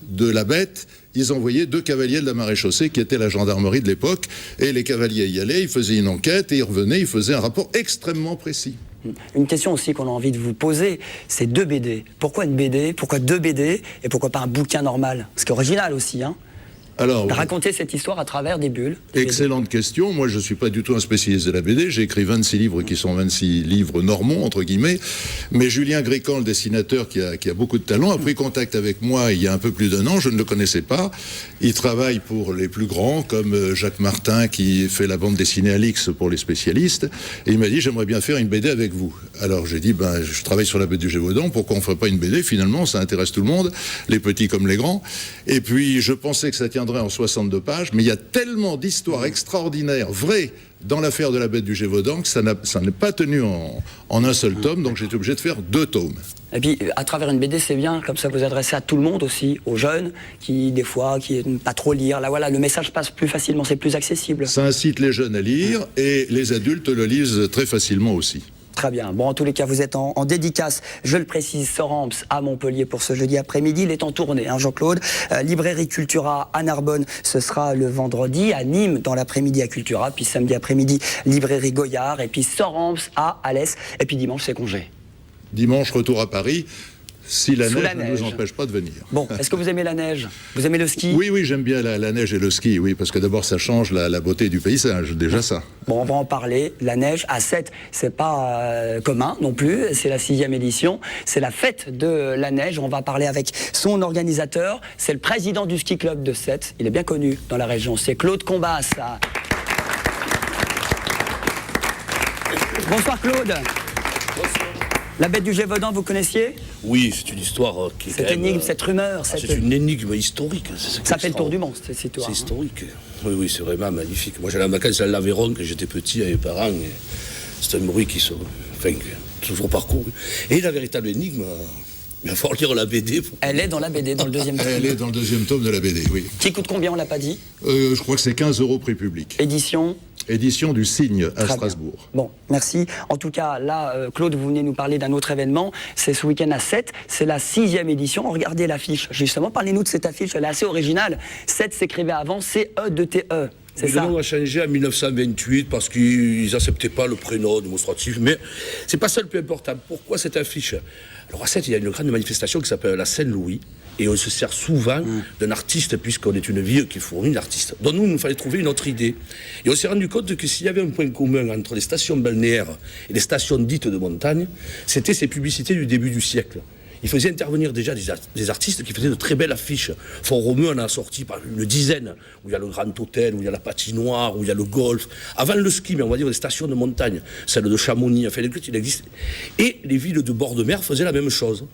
de la bête, ils envoyaient 2 cavaliers de la maréchaussée qui étaient la gendarmerie de l'époque, et les cavaliers y allaient, ils faisaient une enquête et ils revenaient, ils faisaient un rapport extrêmement précis. Une question aussi qu'on a envie de vous poser, c'est 2 BD. Pourquoi une BD? Pourquoi 2 BD? Et pourquoi pas un bouquin normal? C'est original aussi, hein. Alors, raconter cette histoire à travers des bulles. Excellente question. Moi, je ne suis pas du tout un spécialiste de la BD. J'ai écrit 26 livres qui sont 26 livres normands, entre guillemets. Mais Julien Grécan, le dessinateur qui a beaucoup de talent, a pris contact avec moi il y a un peu plus d'1 an. Je ne le connaissais pas. Il travaille pour les plus grands, comme Jacques Martin, qui fait la bande dessinée Alix pour les spécialistes. Et il m'a dit, j'aimerais bien faire une BD avec vous. Alors j'ai dit, je travaille sur la bête du Gévaudan. Pourquoi on ne ferait pas une BD? Finalement, ça intéresse tout le monde, les petits comme les grands. Et puis, je pensais que ça tiendrait en 62 pages, mais il y a tellement d'histoires extraordinaires, vraies, dans l'affaire de la bête du Gévaudan, que ça n'est pas tenu en un seul tome, donc j'ai été obligé de faire 2 tomes. Et puis, à travers une BD, c'est bien, comme ça vous adressez à tout le monde aussi, aux jeunes, qui, des fois, qui n'aiment pas trop lire. Là, voilà, le message passe plus facilement, c'est plus accessible. Ça incite les jeunes à lire, et les adultes le lisent très facilement aussi. Très bien. Bon, en tous les cas, vous êtes en dédicace, je le précise, Soramps à Montpellier pour ce jeudi après-midi. Il est en tournée, hein, Jean-Claude. Librairie Cultura à Narbonne, ce sera le vendredi. À Nîmes, dans l'après-midi à Cultura. Puis samedi après-midi, Librairie Goyard. Et puis Soramps à Alès. Et puis dimanche, c'est congé. Dimanche, retour à Paris. Si la neige ne nous empêche pas de venir. Bon, est-ce que vous aimez la neige? Vous aimez le ski? Oui, j'aime bien la neige et le ski, oui, parce que d'abord ça change la beauté du paysage, déjà ça. Bon, on va en parler. La neige à Sète, c'est pas commun non plus, c'est la 6e édition, c'est la fête de la neige. On va parler avec son organisateur, c'est le président du ski club de Sète, il est bien connu dans la région, c'est Claude Combas. Bonsoir Claude. La bête du Gévaudan, vous connaissiez? Oui, c'est une histoire qui est cette énigme, cette rumeur. C'est une énigme historique. Ça fait le tour du monde, cette histoire. C'est historique. Oui, c'est vraiment magnifique. Moi, j'allais en vacances à l'Aveyron quand j'étais petit avec mes parents. C'est un bruit qui se... Enfin, toujours parcouru. Et la véritable énigme... Il va falloir lire la BD. Elle est dans la BD, dans le 2e tome. Elle est dans le 2e tome de la BD, oui. Qui coûte combien, on l'a pas dit? Je crois que c'est 15 € prix public. Édition du Cygne à Strasbourg. Bon, merci. En tout cas, là, Claude, vous venez nous parler d'un autre événement. C'est ce week-end à Sète. C'est la 6e édition. Regardez l'affiche. Justement, parlez-nous de cette affiche. Elle est assez originale. Sète s'écrivait avant C-E-2-T-E. Le nom a changé en 1928 parce qu'ils n'acceptaient pas le prénom démonstratif. Mais c'est pas ça le plus important. Pourquoi cette affiche? Alors à Sète, il y a une grande manifestation qui s'appelle la Saint-Louis. Et on se sert souvent d'un artiste, puisqu'on est une ville qui fournit d'artistes. Donc nous, il nous fallait trouver une autre idée. Et on s'est rendu compte que s'il y avait un point commun entre les stations balnéaires et les stations dites de montagne, c'était ces publicités du début du siècle. Il faisait intervenir déjà des artistes qui faisaient de très belles affiches. Font-Romeu en a sorti par une dizaine, où il y a le Grand Hôtel, où il y a la patinoire, où il y a le golf. Avant le ski, mais on va dire les stations de montagne, celle de Chamonix, enfin, il existe. Et les villes de bord de mer faisaient la même chose.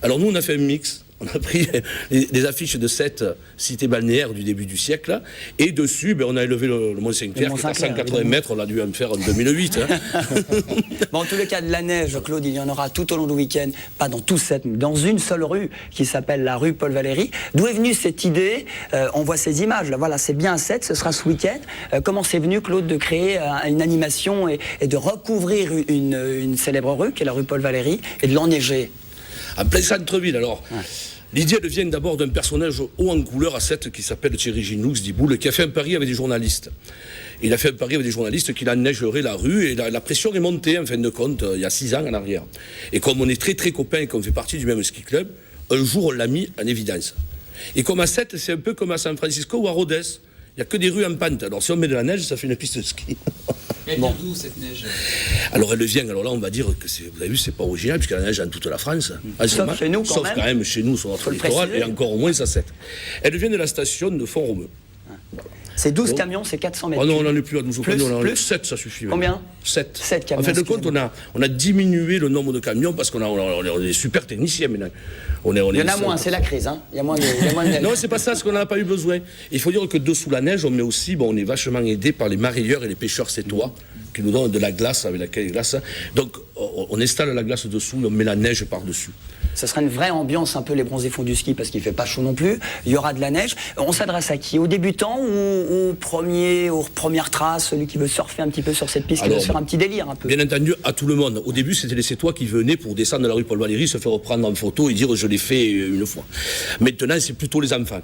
Alors nous, on a fait un mix. On a pris des affiches de cette cité balnéaire du début du siècle, et dessus, on a élevé le Mont Saint-Clair, qui est à 180 mètres, on a dû en faire en 2008. Bon, en tous les cas, de la neige, Claude, il y en aura tout au long du week-end, pas dans tout Sète, mais dans une seule rue, qui s'appelle la rue Paul Valéry. D'où est venue cette idée? On voit ces images, là, voilà, c'est bien à Sète, ce sera ce week-end. Comment c'est venu, Claude, de créer une animation et de recouvrir une célèbre rue, qui est la rue Paul Valéry, et de l'enneiger? En plein centre-ville, alors. Ouais. L'idée, elle vient d'abord d'un personnage haut en couleur à Sète qui s'appelle Thierry Ginoux, dit Boule, qui a fait un pari avec des journalistes. Il a fait un pari avec des journalistes qu'il enneigerait la rue, et la pression est montée, en fin de compte, il y a 6 ans en arrière. Et comme on est très très copains et qu'on fait partie du même ski club, un jour on l'a mis en évidence. Et comme à Sète, c'est un peu comme à San Francisco ou à Rhodes. Il n'y a que des rues en pente. Alors si on met de la neige, ça fait une piste de ski. Elle vient d'où cette neige? Alors elle vient, alors là on va dire que vous avez vu, c'est pas original, puisqu'il y a la neige dans toute la France. Sauf chez nous, sauf quand même chez nous, sur notre littoral, et encore au moins ça 7. Elle vient de la station de Font-Romeu. C'est 12 camions, c'est 400 mètres. Oh non, on n'en est plus à 12 camions, on en plus 7, ça suffit. Combien? 7. 7 camions. En fin de compte, on a diminué le nombre de camions parce qu'on est des super techniciens maintenant. Il y en a moins, c'est la crise, hein. Il y a moins de neige. Non, c'est pas ça, parce qu'on n'en a pas eu besoin. Il faut dire que dessous la neige, on met aussi, on est vachement aidé par les mareyeurs et les pêcheurs sétois qui nous donnent de la glace avec laquelle ils glacent. Donc, on installe la glace dessous, on met la neige par-dessus. Ça sera une vraie ambiance, un peu les bronzés font du ski, parce qu'il ne fait pas chaud non plus. Il y aura de la neige. On s'adresse à qui? Aux débutants ou aux premières traces, celui qui veut surfer un petit peu sur cette piste, qui veut se faire un petit délire un peu? Bien entendu, à tout le monde. Au début, c'était les Sétois qui venaient pour descendre de la rue Paul Valéry, se faire reprendre en photo et dire « je l'ai fait une fois ». Maintenant, c'est plutôt les enfants.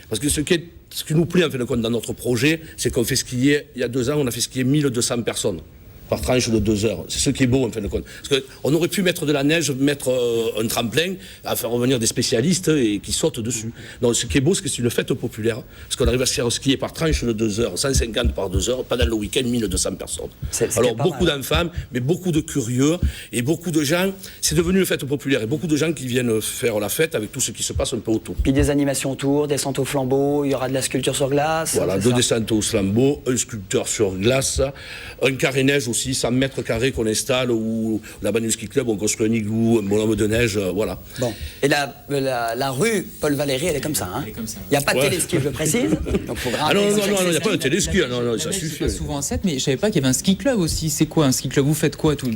Parce que ce qui nous plaît, en fin de compte, dans notre projet, c'est qu'on fait skier, il y a 2 ans, on a fait skier 1200 personnes. par tranche de 2 heures. C'est ce qui est beau en fin de compte. Parce qu'on aurait pu mettre de la neige, mettre un tremplin, à faire revenir des spécialistes et qui sautent dessus. Donc ce qui est beau, c'est que c'est une fête populaire, parce qu'on arrive à se faire skier par tranche de 2 heures, 150 par 2 heures, pendant le week-end, 1200 personnes. Alors beaucoup d'enfants, mais beaucoup de curieux, et beaucoup de gens, c'est devenu une fête populaire, et beaucoup de gens qui viennent faire la fête avec tout ce qui se passe un peu autour. Puis des animations autour, descente au flambeau, il y aura de la sculpture sur glace. Voilà, 2 descentes au flambeau, un sculpteur sur glace, un carré neige aussi, 100 mètres carrés qu'on installe, ou là-bas du ski club, on construit un igloo, un bonhomme de neige, voilà. Bon, et la rue Paul Valéry, elle est comme ça, hein. Il n'y a pas de téléski, je le précise. Donc faut non, il n'y a pas de téléski, non, ça suffit. Je vais souvent à 7, mais je savais pas qu'il y avait un ski club aussi. C'est quoi un ski club? Vous faites quoi tout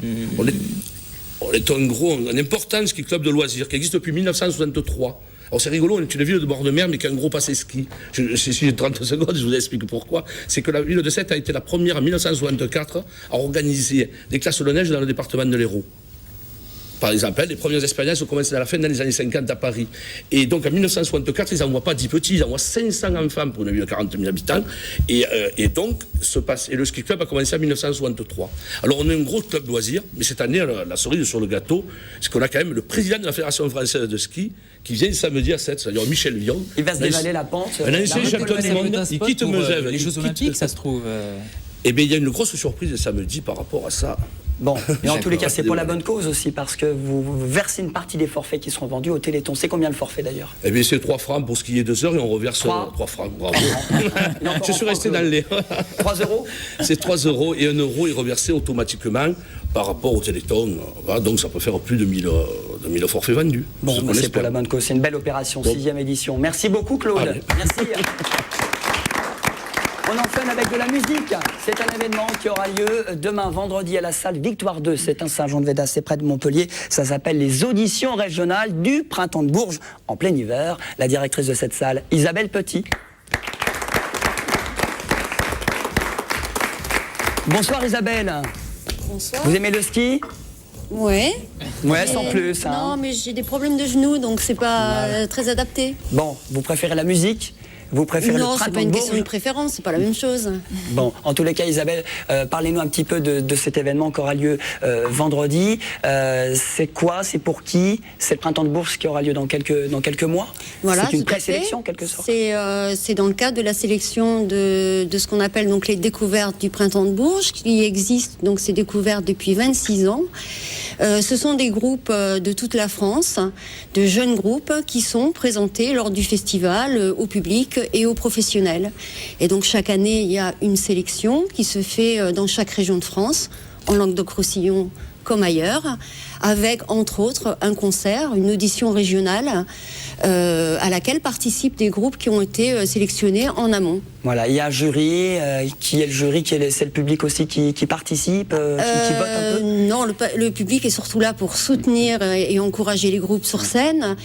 On est un important ski club de loisirs qui existe depuis 1963. Alors c'est rigolo, on est une ville de bord de mer mais qui a un gros passé ski. Si j'ai 30 secondes, je vous explique pourquoi. C'est que la ville de Sète a été la première en 1964 à organiser des classes de neige dans le département de l'Hérault. Par exemple, les premières expériences ont commencé à la fin des années 50 à Paris. Et donc en 1964, ils n'envoient pas 10 petits, ils envoient 500 enfants pour une ville de 40 000 habitants. Et donc, le ski club a commencé en 1963. Alors on est un gros club de loisirs, mais cette année, la cerise sur le gâteau, c'est qu'on a quand même le président de la Fédération française de ski qui vient samedi à 7, c'est-à-dire Michel Vion. Il va se dévaler la pente. Un ancien champion du monde, il quitte Megève. Les Jeux Olympiques, ça se trouve. Eh bien, il y a une grosse surprise samedi par rapport à ça. Bon, et en tous les cas, c'est pour la bonne cause aussi, parce que vous versez une partie des forfaits qui seront vendus au Téléthon. C'est combien le forfait d'ailleurs? Eh bien, c'est 3 francs pour skier 2 heures et on reverse 3 francs. Bravo. Je suis resté dans les. 3 euros? C'est 3 euros et 1 euro est reversé automatiquement par rapport au Téléthon. Voilà, donc ça peut faire plus de 1000 forfaits vendus. Bon, c'est pour la bonne cause. C'est une belle opération, 6e édition. Merci beaucoup, Claude. Allez. Merci. On enchaîne avec de la musique. C'est un événement qui aura lieu demain, vendredi, à la salle Victoire 2. C'est un Saint-Jean-de-Védas, c'est près de Montpellier. Ça s'appelle les auditions régionales du Printemps de Bourges en plein hiver. La directrice de cette salle, Isabelle Petit. Bonsoir Isabelle. Bonsoir. Vous aimez le ski? Ouais. Ouais, sans plus. Hein. Non, mais j'ai des problèmes de genoux, donc c'est pas très adapté. Bon, vous préférez la musique? Vous préférez non, le Printemps de Bourges? Non, c'est pas une question de préférence, c'est pas la même chose. Bon, en tous les cas, Isabelle, parlez-nous un petit peu de cet événement qui aura lieu vendredi. C'est quoi? C'est pour qui? C'est le Printemps de Bourges qui aura lieu dans quelques mois? Voilà, c'est une présélection en quelque sorte? C'est dans le cadre de la sélection de ce qu'on appelle donc les découvertes du Printemps de Bourges, qui existent, donc ces découvertes depuis 26 ans. Ce sont des groupes de toute la France, de jeunes groupes qui sont présentés lors du festival au public et aux professionnels. Et donc chaque année, il y a une sélection qui se fait dans chaque région de France, en Languedoc-Roussillon comme ailleurs, avec entre autres un concert, une audition régionale à laquelle participent des groupes qui ont été sélectionnés en amont. Voilà, il y a un jury, qui est le jury, c'est le public aussi qui participe, qui vote un peu? Non, le public est surtout là pour soutenir et encourager les groupes sur scène.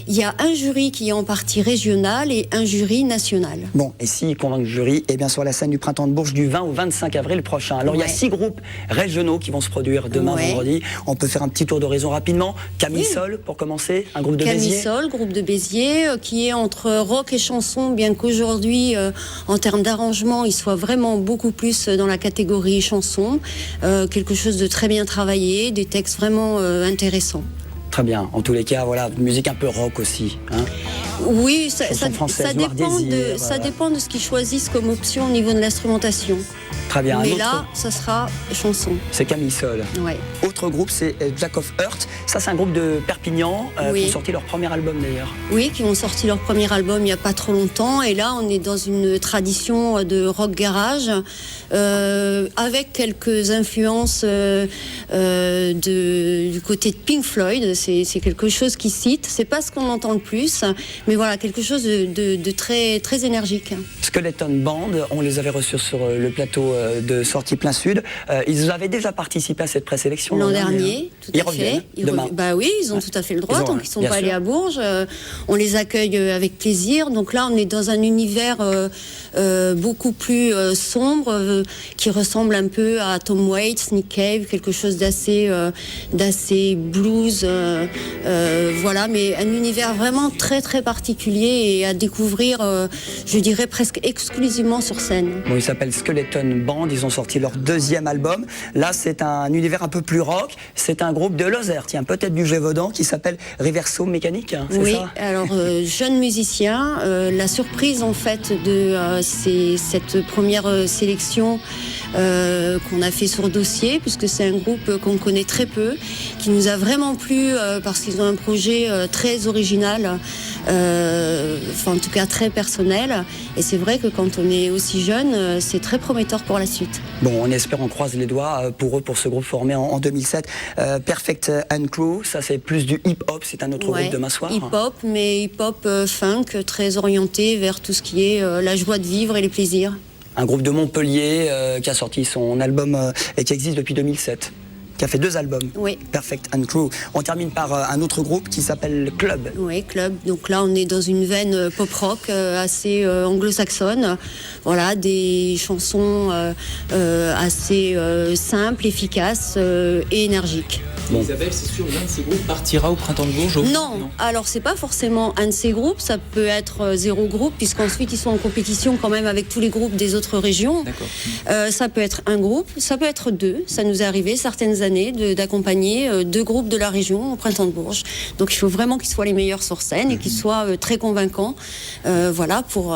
Il y a un jury qui est en partie régional et un jury national. Bon, et s'il convainc le jury, eh bien sur la scène du Printemps de Bourges du 20 au 25 avril prochain. Alors il y a 6 groupes régionaux qui vont se produire demain vendredi. On peut faire un petit tour d'horizon rapidement. Camisole pour commencer, un groupe de Béziers. Camisole, groupe de Béziers, qui est entre rock et chanson, bien qu'aujourd'hui, en termes d'arrangement, il soit vraiment beaucoup plus dans la catégorie chanson. Quelque chose de très bien travaillé, des textes vraiment intéressants. Très bien. En tous les cas, voilà, musique un peu rock aussi. Hein. Oui, ça dépend de ce qu'ils choisissent comme option au niveau de l'instrumentation. Très bien. Mais là, ça sera chanson. C'est Camisole. Ouais. Autre groupe, c'est Jack of Heart. Ça, c'est un groupe de Perpignan qui ont sorti leur premier album d'ailleurs. Oui, qui ont sorti leur premier album il n'y a pas trop longtemps. Et là, on est dans une tradition de rock garage avec quelques influences du côté de Pink Floyd. C'est quelque chose qui cite. C'est pas ce qu'on entend le plus, mais voilà, quelque chose de très, très énergique. Skeleton Band, on les avait reçus sur le plateau de Sortie Plein Sud. Ils avaient déjà participé à cette présélection l'an dernier, tout à fait. Bah oui, ils ont tout à fait le droit, donc ils sont pas allés à Bourges. On les accueille avec plaisir. Donc là, on est dans un univers beaucoup plus sombre, qui ressemble un peu à Tom Waits, Nick Cave, quelque chose d'assez blues, voilà, mais un univers vraiment très très particulier et à découvrir, je dirais presque exclusivement sur scène. Bon, ils s'appellent Skeleton Band, ils ont sorti leur 2e album. Là, c'est un univers un peu plus rock. C'est un groupe de Lozère, tiens, peut-être du Gévaudan, qui s'appelle Reverso Mécanique, c'est oui, ça? Alors jeune musicien, la surprise en fait de cette première sélection qu'on a fait sur dossier, puisque c'est un groupe qu'on connaît très peu, qui nous a vraiment plu parce qu'ils ont un projet très original, enfin en tout cas très personnel, et c'est vrai que quand on est aussi jeune, c'est très prometteur pour la suite. Bon, on espère, on croise les doigts pour eux, pour ce groupe formé en 2007. Perfect and Crew, ça c'est plus du hip-hop, c'est un autre groupe demain soir. Hip-hop, mais hip-hop funk, très orienté vers tout ce qui est la joie de vivre et les plaisirs. Un groupe de Montpellier qui a sorti son album et qui existe depuis 2007. Qui a fait 2 albums, oui. Perfect and Crew. On termine par un autre groupe qui s'appelle Club. Oui, Club. Donc là, on est dans une veine pop-rock assez anglo-saxonne. Voilà, des chansons assez simples, efficaces et énergiques. Bon. Isabelle, c'est sûr, l'un de ces groupes partira au Printemps de Bourges? Non, alors c'est pas forcément un de ces groupes, ça peut être 0 groupe, puisqu'ensuite ils sont en compétition quand même avec tous les groupes des autres régions. Ça peut être un groupe, ça peut être 2. Ça nous est arrivé certaines années d'accompagner 2 groupes de la région au Printemps de Bourges. Donc il faut vraiment qu'ils soient les meilleurs sur scène et qu'ils soient très convaincants, voilà, pour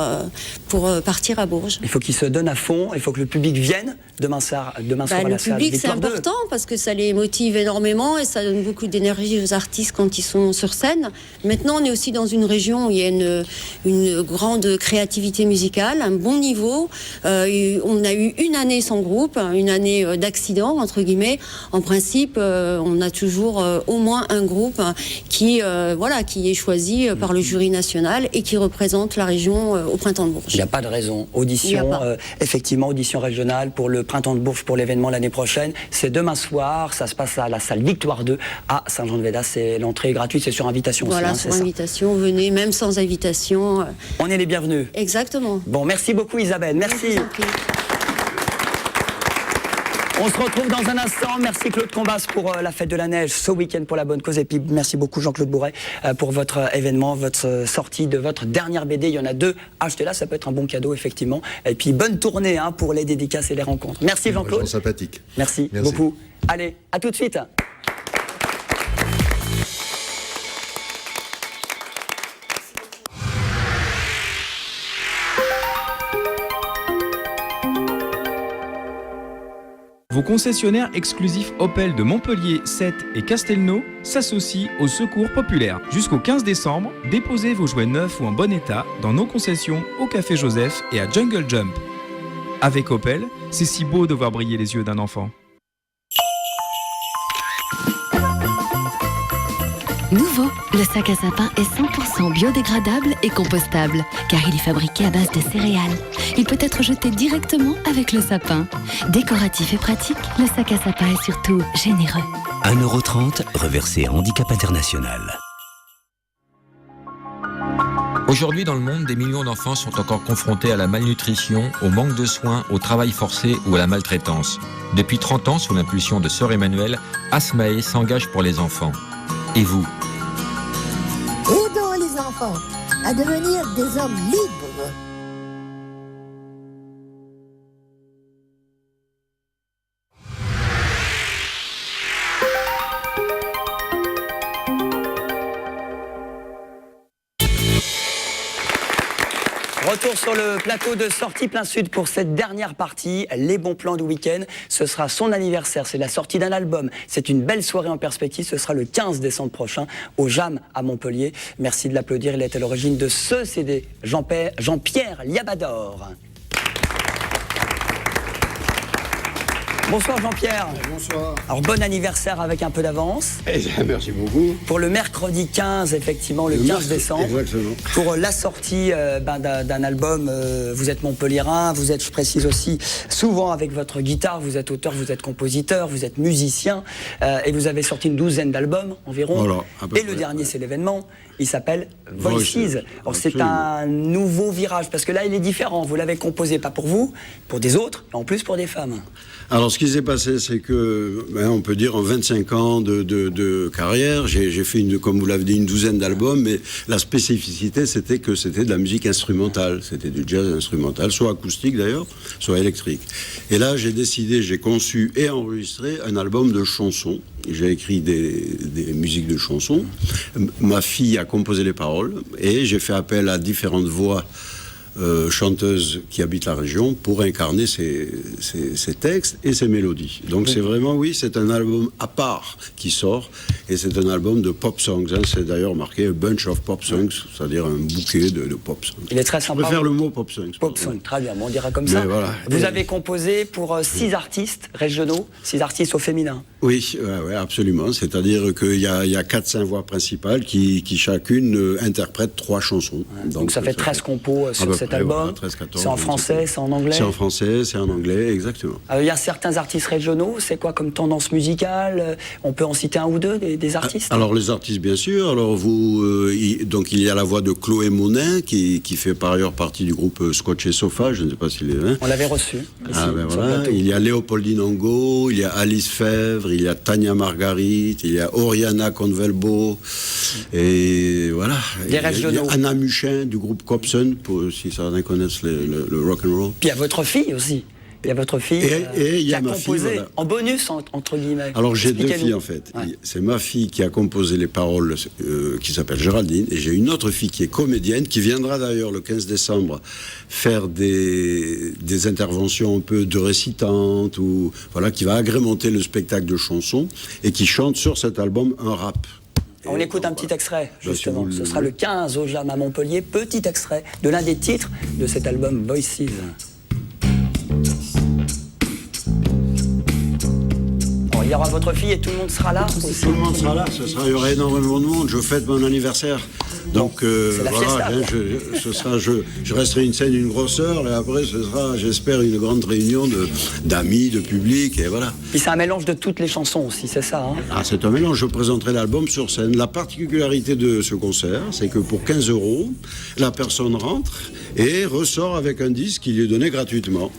partir à Bourges. Il faut qu'ils se donnent à fond, il faut que le public vienne demain soir à la salle. Le public, c'est important parce que ça les motive énormément et ça donne beaucoup d'énergie aux artistes quand ils sont sur scène. Maintenant, on est aussi dans une région où il y a une grande créativité musicale, un bon niveau. On a eu une année sans groupe, une année d'accident, entre guillemets. En principe, on a toujours au moins un groupe qui est choisi par le jury national et qui représente la région au Printemps de Bourges. Il n'y a pas de raison. Audition, effectivement, audition régionale pour le Printemps de Bourges, pour l'événement l'année prochaine. C'est demain soir, ça se passe à la salle Victoire 2 à Saint-Jean-de-Védas. C'est l'entrée est gratuite, c'est sur invitation. Voilà, aussi, sur invitation, venez, même sans invitation. On est les bienvenus. Exactement. Bon, merci beaucoup Isabelle, merci. On se retrouve dans un instant. Merci Claude Combas pour la fête de la neige ce week-end pour la bonne cause. Et puis merci beaucoup Jean-Claude Bourret pour votre événement, votre sortie de votre dernière BD. Il y en a 2. Achetez-la, ça peut être un bon cadeau effectivement. Et puis bonne tournée pour les dédicaces et les rencontres. Merci Jean-Claude. Sympathique. Merci beaucoup. Allez, à tout de suite. Vos concessionnaires exclusifs Opel de Montpellier, Sète et Castelnau s'associent au Secours Populaire. Jusqu'au 15 décembre, déposez vos jouets neufs ou en bon état dans nos concessions au Café Joseph et à Jungle Jump. Avec Opel, c'est si beau de voir briller les yeux d'un enfant. Nouveau, le sac à sapin est 100% biodégradable et compostable, car il est fabriqué à base de céréales. Il peut être jeté directement avec le sapin. Décoratif et pratique, le sac à sapin est surtout généreux. 1,30 € reversé à Handicap International. Aujourd'hui, dans le monde, des millions d'enfants sont encore confrontés à la malnutrition, au manque de soins, au travail forcé ou à la maltraitance. Depuis 30 ans, sous l'impulsion de Sœur Emmanuelle, Asmae s'engage pour les enfants. Et vous? Aidons les enfants à devenir des hommes libres. Retour sur le plateau de Sortie Plein Sud pour cette dernière partie, les bons plans du week-end. Ce sera son anniversaire, c'est la sortie d'un album. C'est une belle soirée en perspective, ce sera le 15 décembre prochain au JAM à Montpellier. Merci de l'applaudir, il est à l'origine de ce CD, Jean-Pierre Liabador. Bonsoir Jean-Pierre. Bonsoir. Alors bon anniversaire avec un peu d'avance. Merci beaucoup. Pour le mercredi 15, effectivement, le 15 décembre. Exactement. Pour la sortie d'un album, vous êtes montpelliérain, vous êtes, je précise aussi, souvent avec votre guitare, vous êtes auteur, vous êtes compositeur, vous êtes musicien, et vous avez sorti une 12aine d'albums environ. Voilà, et le dernier, c'est l'événement, il s'appelle Voices. Alors c'est un nouveau virage, parce que là, il est différent. Vous l'avez composé pas pour vous, pour des autres, et en plus pour des femmes. Alors, ce qui s'est passé, c'est que, on peut dire, en 25 ans de carrière, j'ai fait, comme vous l'avez dit, une douzaine d'albums, mais la spécificité, c'était que c'était de la musique instrumentale. C'était du jazz instrumental, soit acoustique d'ailleurs, soit électrique. Et là, j'ai conçu et enregistré un album de chansons. J'ai écrit des musiques de chansons. Ma fille a composé les paroles et j'ai fait appel à différentes voix chanteuses qui habitent la région pour incarner ces textes et ces mélodies. Donc c'est vraiment, oui, c'est un album à part qui sort et c'est un album de pop songs. Hein. C'est d'ailleurs marqué a bunch of pop songs, c'est-à-dire un bouquet de pop songs. Il est très sympa. Je préfère le mot pop songs. Pop songs, très bien, on dira comme ça. Voilà. Vous avez composé pour 6 artistes régionaux, 6 artistes au féminin. Oui, ouais, absolument. C'est-à-dire qu'il y a 4-5 voix principales qui chacune interprètent 3 chansons. Donc ça fait 13 compos sur cet album. 13, 14, c'est en français, c'est en anglais. C'est en français, c'est en anglais, exactement. Il y a certains artistes régionaux, c'est quoi comme tendance musicale? On peut en citer un ou deux, des artistes? Alors les artistes, bien sûr. Alors donc il y a la voix de Chloé Monin, qui fait par ailleurs partie du groupe Scotch et Sofa, je ne sais pas s'il est... Hein. On l'avait reçu. Ici, voilà. Il y a Léopoldine Angot, il y a Alice Fèvre, il y a Tania Marguerite, il y a Oriana Convelbo, et voilà. Des régionaux. Il y a Anna Muchin du groupe Cobson, si certains connaissent le rock and roll. Puis il y a votre fille aussi. Il y a votre fille et qui a composé fille, voilà. En bonus, entre guillemets. Alors j'ai 2 filles en fait. Ouais. C'est ma fille qui a composé les paroles, qui s'appelle Géraldine, et j'ai une autre fille qui est comédienne, qui viendra d'ailleurs le 15 décembre faire des interventions un peu de récitantes, ou voilà, qui va agrémenter le spectacle de chansons, et qui chante sur cet album un rap. On écoute un petit extrait, justement. Ce sera le 15 au Jam à Montpellier. Petit extrait de l'un des titres de cet album Voices. Il y aura votre fille et tout le monde sera là aussi. Tout le monde sera là, il y aura énormément de monde. Je fête mon anniversaire. Donc voilà, je resterai une grosse heure et après ce sera, j'espère, une grande réunion d'amis, de public et voilà. Puis c'est un mélange de toutes les chansons aussi, c'est ça hein? Ah, c'est un mélange, je présenterai l'album sur scène. La particularité de ce concert, c'est que pour 15 €, la personne rentre et ressort avec un disque qui lui est donné gratuitement.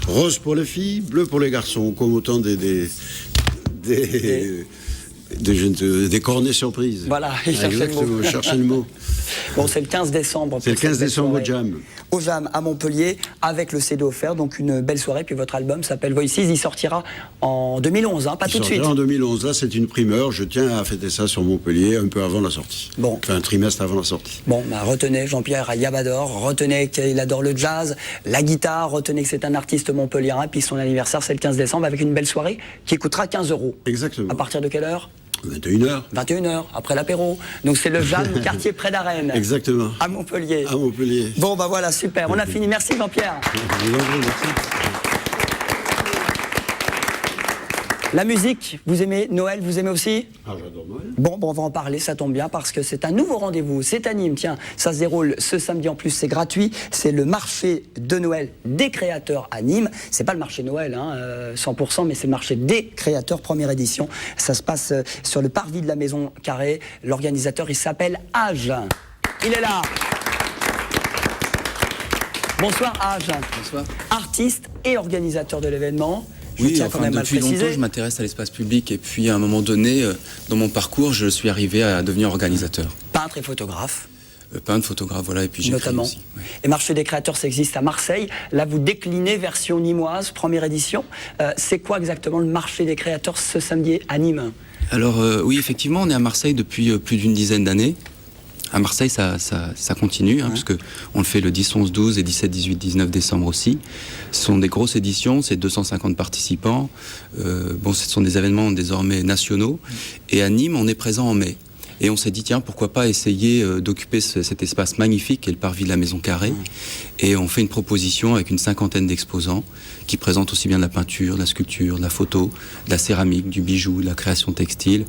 Rose pour les filles, bleu pour les garçons, comme autant des cornets surprises. Voilà, il cherchait le mot. Bon, c'est le 15 décembre. C'est le 15 décembre au Jam. Au Jam à Montpellier, avec le CD offert, donc une belle soirée. Puis votre album s'appelle Voices, il sortira en 2011, hein, pas tout de suite. Il sortira en 2011, là c'est une primeur, je tiens à fêter ça sur Montpellier un peu avant la sortie. Bon. Enfin, un trimestre avant la sortie. Bon, bah, retenez Jean-Pierre Yabador, retenez qu'il adore le jazz, la guitare, retenez que c'est un artiste montpelliérain, puis son anniversaire c'est le 15 décembre avec une belle soirée qui coûtera 15 €. Exactement. À partir de quelle heure? 21h. 21h, après l'apéro. Donc c'est le Jam, quartier près d'Arène. Exactement. À Montpellier. À Montpellier. Bon, bah voilà, super. On a fini. Merci Jean-Pierre. Merci. La musique, vous aimez Noël, vous aimez aussi? Ah, j'adore Noël. Bon, on va en parler, ça tombe bien, parce que c'est un nouveau rendez-vous. C'est à Nîmes, tiens, ça se déroule ce samedi en plus, c'est gratuit. C'est le marché de Noël des créateurs à Nîmes. C'est pas le marché Noël, hein, 100%, mais c'est le marché des créateurs, première édition. Ça se passe sur le parvis de la Maison Carrée. L'organisateur, il s'appelle Age. Il est là. Bonsoir Age. Bonsoir. Artiste et organisateur de l'événement. Oui, enfin, depuis longtemps, je m'intéresse à l'espace public et puis à un moment donné, dans mon parcours, je suis arrivé à devenir organisateur. Peintre et photographe. Peintre, photographe, voilà, et puis j'écris notamment. aussi. Ouais. Et Marché des créateurs, ça existe à Marseille. Là, vous déclinez version nîmoise, première édition. C'est quoi exactement le Marché des créateurs ce samedi à Nîmes? Alors oui, effectivement, on est à Marseille depuis plus d'une dizaine d'années. À Marseille, ça continue, hein, parce que on le fait le 10, 11, 12 et 17, 18, 19 décembre aussi. Ce sont des grosses éditions, c'est 250 participants. Bon, ce sont des événements désormais nationaux. Et à Nîmes, on est présent en mai. Et on s'est dit, tiens, pourquoi pas essayer d'occuper cet espace magnifique qui est le parvis de la Maison Carrée. Et on fait une proposition avec une 50aine d'exposants qui présentent aussi bien de la peinture, de la sculpture, de la photo, de la céramique, du bijou, de la création textile.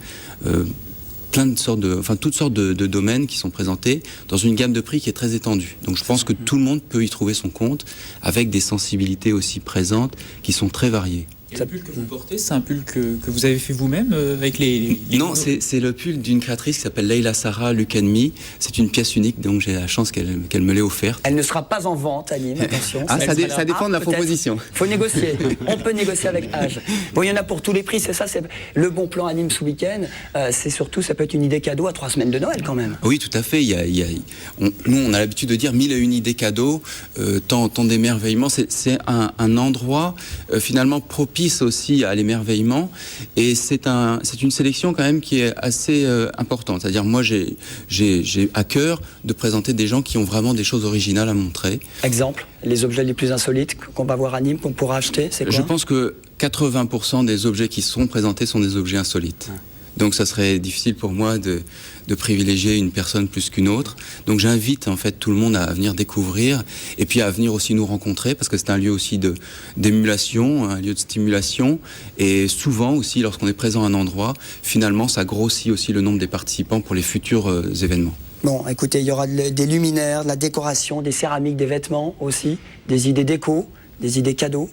Toutes sortes de domaines qui sont présentés dans une gamme de prix qui est très étendue. Donc je pense que tout le monde peut y trouver son compte avec des sensibilités aussi présentes qui sont très variées. Le pull que vous portez, c'est un pull que vous avez fait vous-même avec les Non, c'est le pull d'une créatrice qui s'appelle Leila Sarah Look & Me. C'est une pièce unique, donc j'ai la chance qu'elle me l'ait offerte. Elle ne sera pas en vente, Anime, attention. Ça dépend de la proposition. Il faut négocier. On peut négocier avec Age. Bon, il y en a pour tous les prix, c'est ça, c'est le bon plan Anime ce week-end. C'est surtout, ça peut être une idée cadeau à 3 semaines de Noël quand même. Oui, tout à fait. Nous, on a l'habitude de dire 1001 idées cadeaux, tant d'émerveillement. C'est un endroit finalement propice aussi à l'émerveillement, et c'est une sélection quand même qui est assez importante. C'est-à-dire, moi, j'ai à cœur de présenter des gens qui ont vraiment des choses originales à montrer. Exemple, les objets les plus insolites qu'on va voir à Nîmes, qu'on pourra acheter, c'est quoi? Je pense que 80% des objets qui sont présentés sont des objets insolites. Donc ça serait difficile pour moi de privilégier une personne plus qu'une autre. Donc j'invite en fait tout le monde à venir découvrir, et puis à venir aussi nous rencontrer, parce que c'est un lieu aussi d'émulation, un lieu de stimulation. Et souvent aussi, lorsqu'on est présent à un endroit, finalement ça grossit aussi le nombre des participants pour les futurs événements. Bon, écoutez, il y aura des luminaires, de la décoration, des céramiques, des vêtements aussi, des idées déco, des idées cadeaux.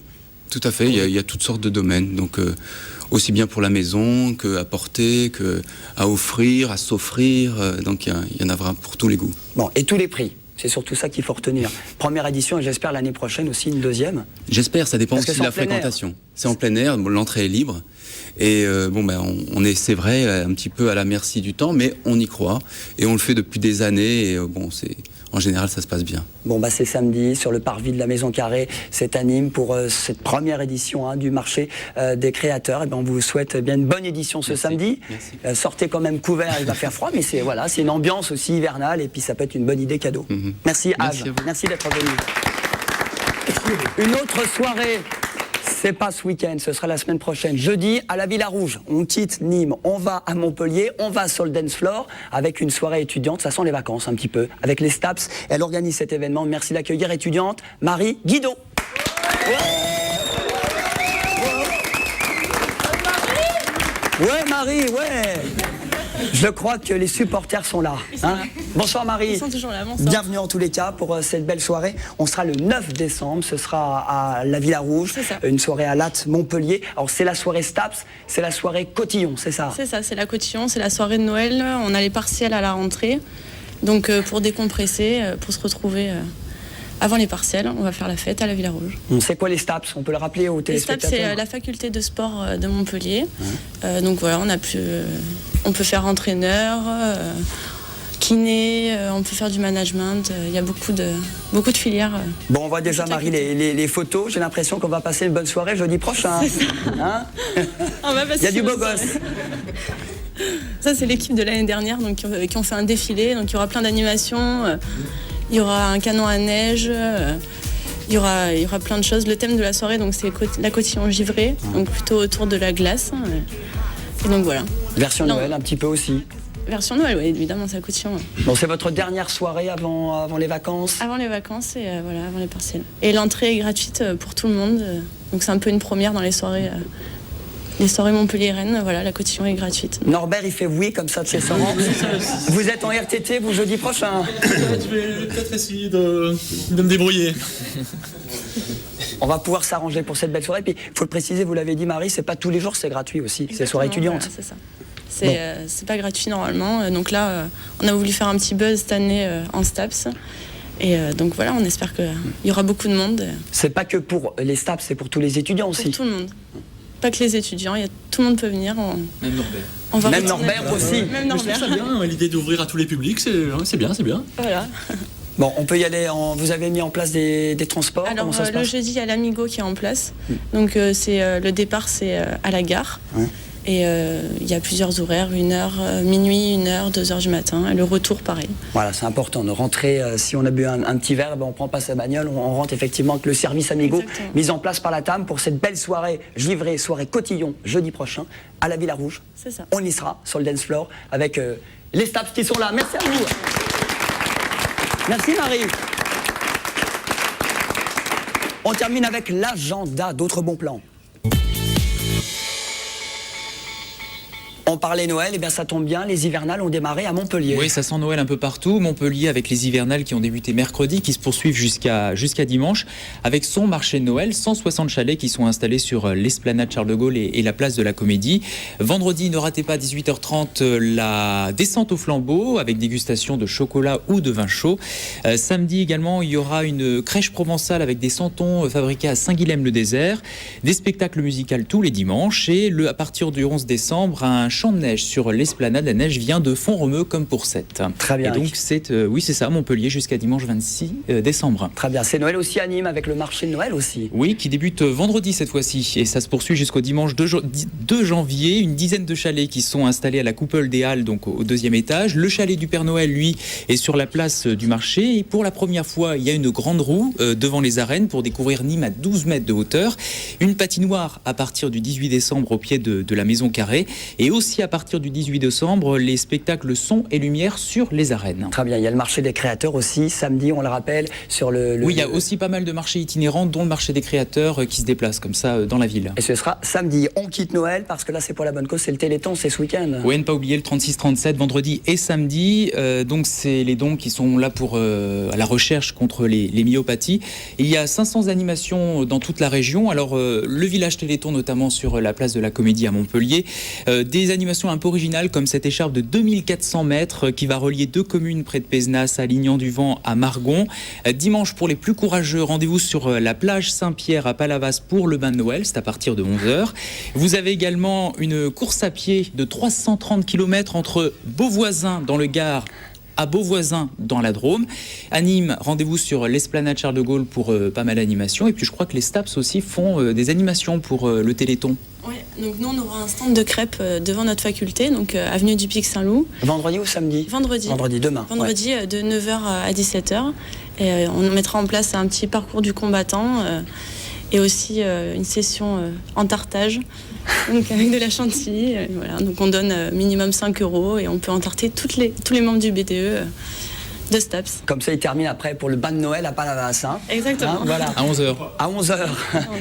Tout à fait, il y a toutes sortes de domaines. Donc aussi bien pour la maison qu'à porter, qu'à offrir, à s'offrir. Donc il y en a vraiment pour tous les goûts. Bon, et tous les prix, c'est surtout ça qu'il faut retenir. Première édition, et j'espère l'année prochaine aussi une deuxième. J'espère, ça dépend aussi de la fréquentation. C'est en plein air, l'entrée est libre. Et on est, c'est vrai, un petit peu à la merci du temps, mais on y croit. Et on le fait depuis des années. Et en général, ça se passe bien. Bon, c'est samedi, sur le parvis de la Maison Carrée, c'est à Nîmes pour cette première édition du marché des créateurs. Et on vous souhaite bien une bonne édition ce samedi. Sortez quand même couvert, il va faire froid, mais c'est une ambiance aussi hivernale, et puis ça peut être une bonne idée cadeau. Merci Age, merci d'être venu. Une autre soirée. C'est pas ce week-end, ce sera la semaine prochaine. Jeudi, à la Villa Rouge. On quitte Nîmes, on va à Montpellier, on va sur le dance floor avec une soirée étudiante. Ça sent les vacances un petit peu, avec les STAPS. Elle organise cet événement. Merci d'accueillir étudiante Marie Guido. Ouais, Marie, ouais. Je crois que les supporters sont là. Bonsoir Marie. Ils sont toujours là, bonsoir. Bienvenue en tous les cas pour cette belle soirée. On sera le 9 décembre, ce sera à la Villa Rouge, une soirée à Latte, Montpellier. Alors c'est la soirée STAPS, c'est la soirée Cotillon, c'est ça? C'est ça, c'est la Cotillon, c'est la soirée de Noël. On a les partiels à la rentrée. Donc pour décompresser, pour se retrouver avant les partiels, on va faire la fête à la Villa Rouge. C'est quoi les STAPS? On peut le rappeler aux téléspectateurs? Les STAPS, c'est la faculté de sport de Montpellier. Donc voilà, on peut faire entraîneur, kiné, on peut faire du management. Il y a beaucoup de filières. Bon, on voit déjà, Marie, les photos. J'ai l'impression qu'on va passer une bonne soirée jeudi prochain. Il y a du beau gosse. Ça, c'est l'équipe de l'année dernière qui ont fait un défilé. Donc il y aura plein d'animations. Il y aura un canon à neige, il y aura plein de choses. Le thème de la soirée, donc, c'est la cotillon givrée, donc plutôt autour de la glace. Et donc voilà. Version Noël un petit peu aussi. Version Noël, oui, évidemment, c'est la cotillon. Bon, c'est votre dernière soirée avant les vacances? Avant les vacances et avant les partiels. Et l'entrée est gratuite pour tout le monde. Donc c'est un peu une première dans les soirées. Les soirées Montpellier-Rennes, voilà, la cotillon est gratuite. Norbert, il fait oui comme ça de ses sorants. Vous êtes en RTT, vous, jeudi prochain? Je vais peut-être essayer de me débrouiller. On va pouvoir s'arranger pour cette belle soirée. Puis, il faut le préciser, vous l'avez dit, Marie, c'est pas tous les jours, c'est gratuit aussi. C'est soirée étudiante. Voilà, c'est ça. C'est pas gratuit normalement. Donc là, on a voulu faire un petit buzz cette année en STAPS. Et donc voilà, on espère qu'il y aura beaucoup de monde. C'est pas que pour les STAPS, c'est pour tous les étudiants aussi. Pour tout le monde. Pas que les étudiants, tout le monde peut venir. Même Norbert. Même Norbert aussi. Même Norbert. Je trouve ça bien, l'idée d'ouvrir à tous les publics, c'est bien, c'est bien. Voilà. Bon, on peut y aller. Vous avez mis en place des transports. Alors, comment ça se passe? le jeudi, il y a l'Amigo qui est en place. Donc, le départ, c'est à la gare. Ouais. Et il y a plusieurs horaires, 1h, minuit, 1h, 2h du matin. Et le retour, pareil. Voilà, c'est important de rentrer. Si on a bu un petit verre, on ne prend pas sa bagnole. On rentre effectivement avec le service Amigo mis en place par la TAM pour cette belle soirée givrée, soirée Cotillon, jeudi prochain, à la Villa Rouge. C'est ça. On y sera sur le dance floor avec les STAPS qui sont là. Merci à vous. Merci Marie. On termine avec l'agenda d'autres bons plans. On parlait Noël, et bien ça tombe bien, les hivernales ont démarré à Montpellier. Oui, ça sent Noël un peu partout. Montpellier avec les hivernales qui ont débuté mercredi, qui se poursuivent jusqu'à dimanche, avec son marché de Noël, 160 chalets qui sont installés sur l'esplanade Charles de Gaulle et la place de la Comédie. Vendredi, ne ratez pas 18h30 la descente au flambeau avec dégustation de chocolat ou de vin chaud. Samedi également, il y aura une crèche provençale avec des santons fabriqués à Saint-Guilhem-le-Désert, des spectacles musicaux tous les dimanches et à partir du 11 décembre, un champ de neige sur l'esplanade. La neige vient de Font-Romeu comme pour 7. Très bien. Et donc c'est ça, Montpellier jusqu'à dimanche 26 décembre. Très bien. C'est Noël aussi à Nîmes avec le marché de Noël aussi. Oui, qui débute vendredi cette fois-ci et ça se poursuit jusqu'au dimanche 2 janvier. Une dizaine de chalets qui sont installés à la coupole des Halles, donc au 2e étage. Le chalet du Père Noël, lui, est sur la place du marché. Et pour la première fois, il y a une grande roue devant les arènes pour découvrir Nîmes à 12 mètres de hauteur. Une patinoire à partir du 18 décembre au pied de la Maison Carrée. Et aussi à partir du 18 décembre, les spectacles son et lumière sur les arènes. Très bien, il y a le marché des créateurs aussi, samedi, on le rappelle, sur le... Oui, il y a aussi pas mal de marchés itinérants, dont le marché des créateurs qui se déplacent comme ça dans la ville. Et ce sera samedi. On quitte Noël parce que là, c'est pour la bonne cause, c'est le Téléthon, c'est ce week-end. Oui, ne pas oublier le 36-37, vendredi et samedi. Donc, c'est les dons qui sont là pour à la recherche contre les myopathies. Il y a 500 animations dans toute la région. Alors, le village Téléthon, notamment sur la place de la Comédie à Montpellier. Des animations un peu originales comme cette écharpe de 2400 mètres qui va relier 2 communes près de Pézenas, à Lignan-du-Vent, à Margon. Dimanche, pour les plus courageux, rendez-vous sur la plage Saint-Pierre à Palavas pour le bain de Noël, c'est à partir de 11h. Vous avez également une course à pied de 330 km entre Beauvoisin dans le Gard à Beauvoisin dans la Drôme. À Nîmes, rendez-vous sur l'esplanade Charles de Gaulle pour pas mal d'animations. Et puis je crois que les STAPS aussi font des animations pour le Téléthon. Oui, donc nous on aura un stand de crêpes devant notre faculté, donc avenue du Pic Saint-Loup. Vendredi ou samedi ? Vendredi. Vendredi, demain. Vendredi de 9h à 17h. Et on mettra en place un petit parcours du combattant et aussi une session en tartage, donc avec de la chantilly. Voilà. Donc on donne minimum 5 € et on peut entarter tous les membres du BDE. De STAPS. Comme ça, il termine après pour le bain de Noël à Palavas. Hein. Exactement. Hein, voilà. À 11h. À 11h.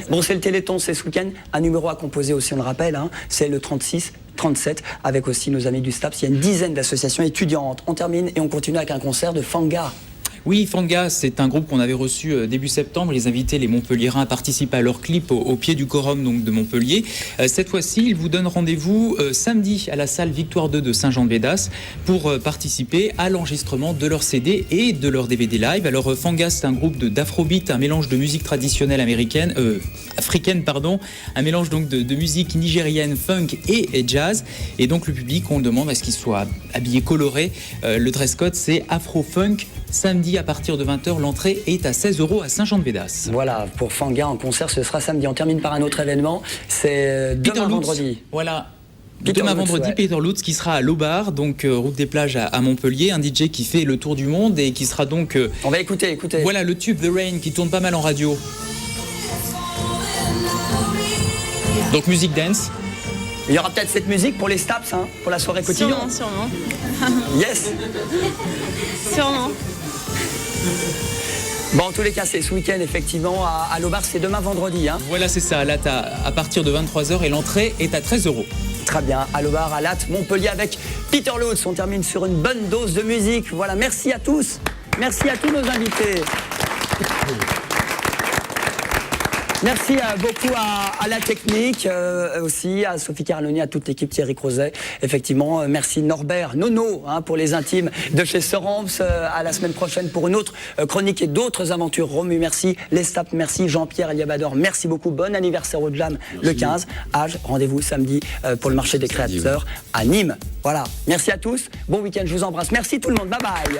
Bon, c'est le Téléthon, c'est ce week-end. Un numéro à composer aussi, on le rappelle. Hein. C'est le 36-37, avec aussi nos amis du STAPS. Il y a une dizaine d'associations étudiantes. On termine et on continue avec un concert de Fanga. Oui, Fanga, c'est un groupe qu'on avait reçu début septembre. Ils invitaient les Montpelliérains à participer à leur clip au pied du Quorum donc, de Montpellier. Cette fois-ci, ils vous donnent rendez-vous samedi à la salle Victoire 2 de Saint-Jean-de-Védas pour participer à l'enregistrement de leur CD et de leur DVD live. Alors Fanga, c'est un groupe d'afrobeat, un mélange de musique traditionnelle africaine, un mélange donc de musique nigérienne, funk et jazz. Et donc le public, on demande à ce qu'il soit habillé coloré. Le dress code, c'est afro-funk. Samedi à partir de 20h, l'entrée est à 16 € à Saint-Jean-de-Védas. Voilà, pour Fanga en concert, ce sera samedi. On termine par un autre événement, c'est demain vendredi. Voilà. Demain vendredi, ouais. Peter Lutz qui sera à l'Aubard, donc route des plages à Montpellier, un DJ qui fait le tour du monde et qui sera donc... On va écouter. Voilà le tube The Rain qui tourne pas mal en radio. Donc musique dance. Il y aura peut-être cette musique pour les STAPS, hein, pour la soirée quotidienne. Sûrement. Yes. Sûrement. Bon, en tous les cas, c'est ce week-end, effectivement, à l'Aubard, c'est demain vendredi. Hein. Voilà, c'est ça. Là, à partir de 23h et l'entrée est à 13 €. Très bien. À l'Aubard, à Latte, Montpellier avec Peter Lutz. On termine sur une bonne dose de musique. Voilà, merci à tous. Merci à tous nos invités. Merci beaucoup à la technique, aussi à Sophie Carloni, à toute l'équipe, Thierry Crozet. Effectivement, merci Norbert, Nono, hein, pour les intimes de chez Sorams. À la semaine prochaine pour une autre chronique et d'autres aventures. Romu, merci. Les STAPS, merci. Jean-Pierre Eliabador, merci beaucoup. Bon anniversaire au Jam le 15. Age, rendez-vous samedi pour le marché des créateurs à Nîmes. Voilà. Merci à tous. Bon week-end, je vous embrasse. Merci tout le monde. Bye bye.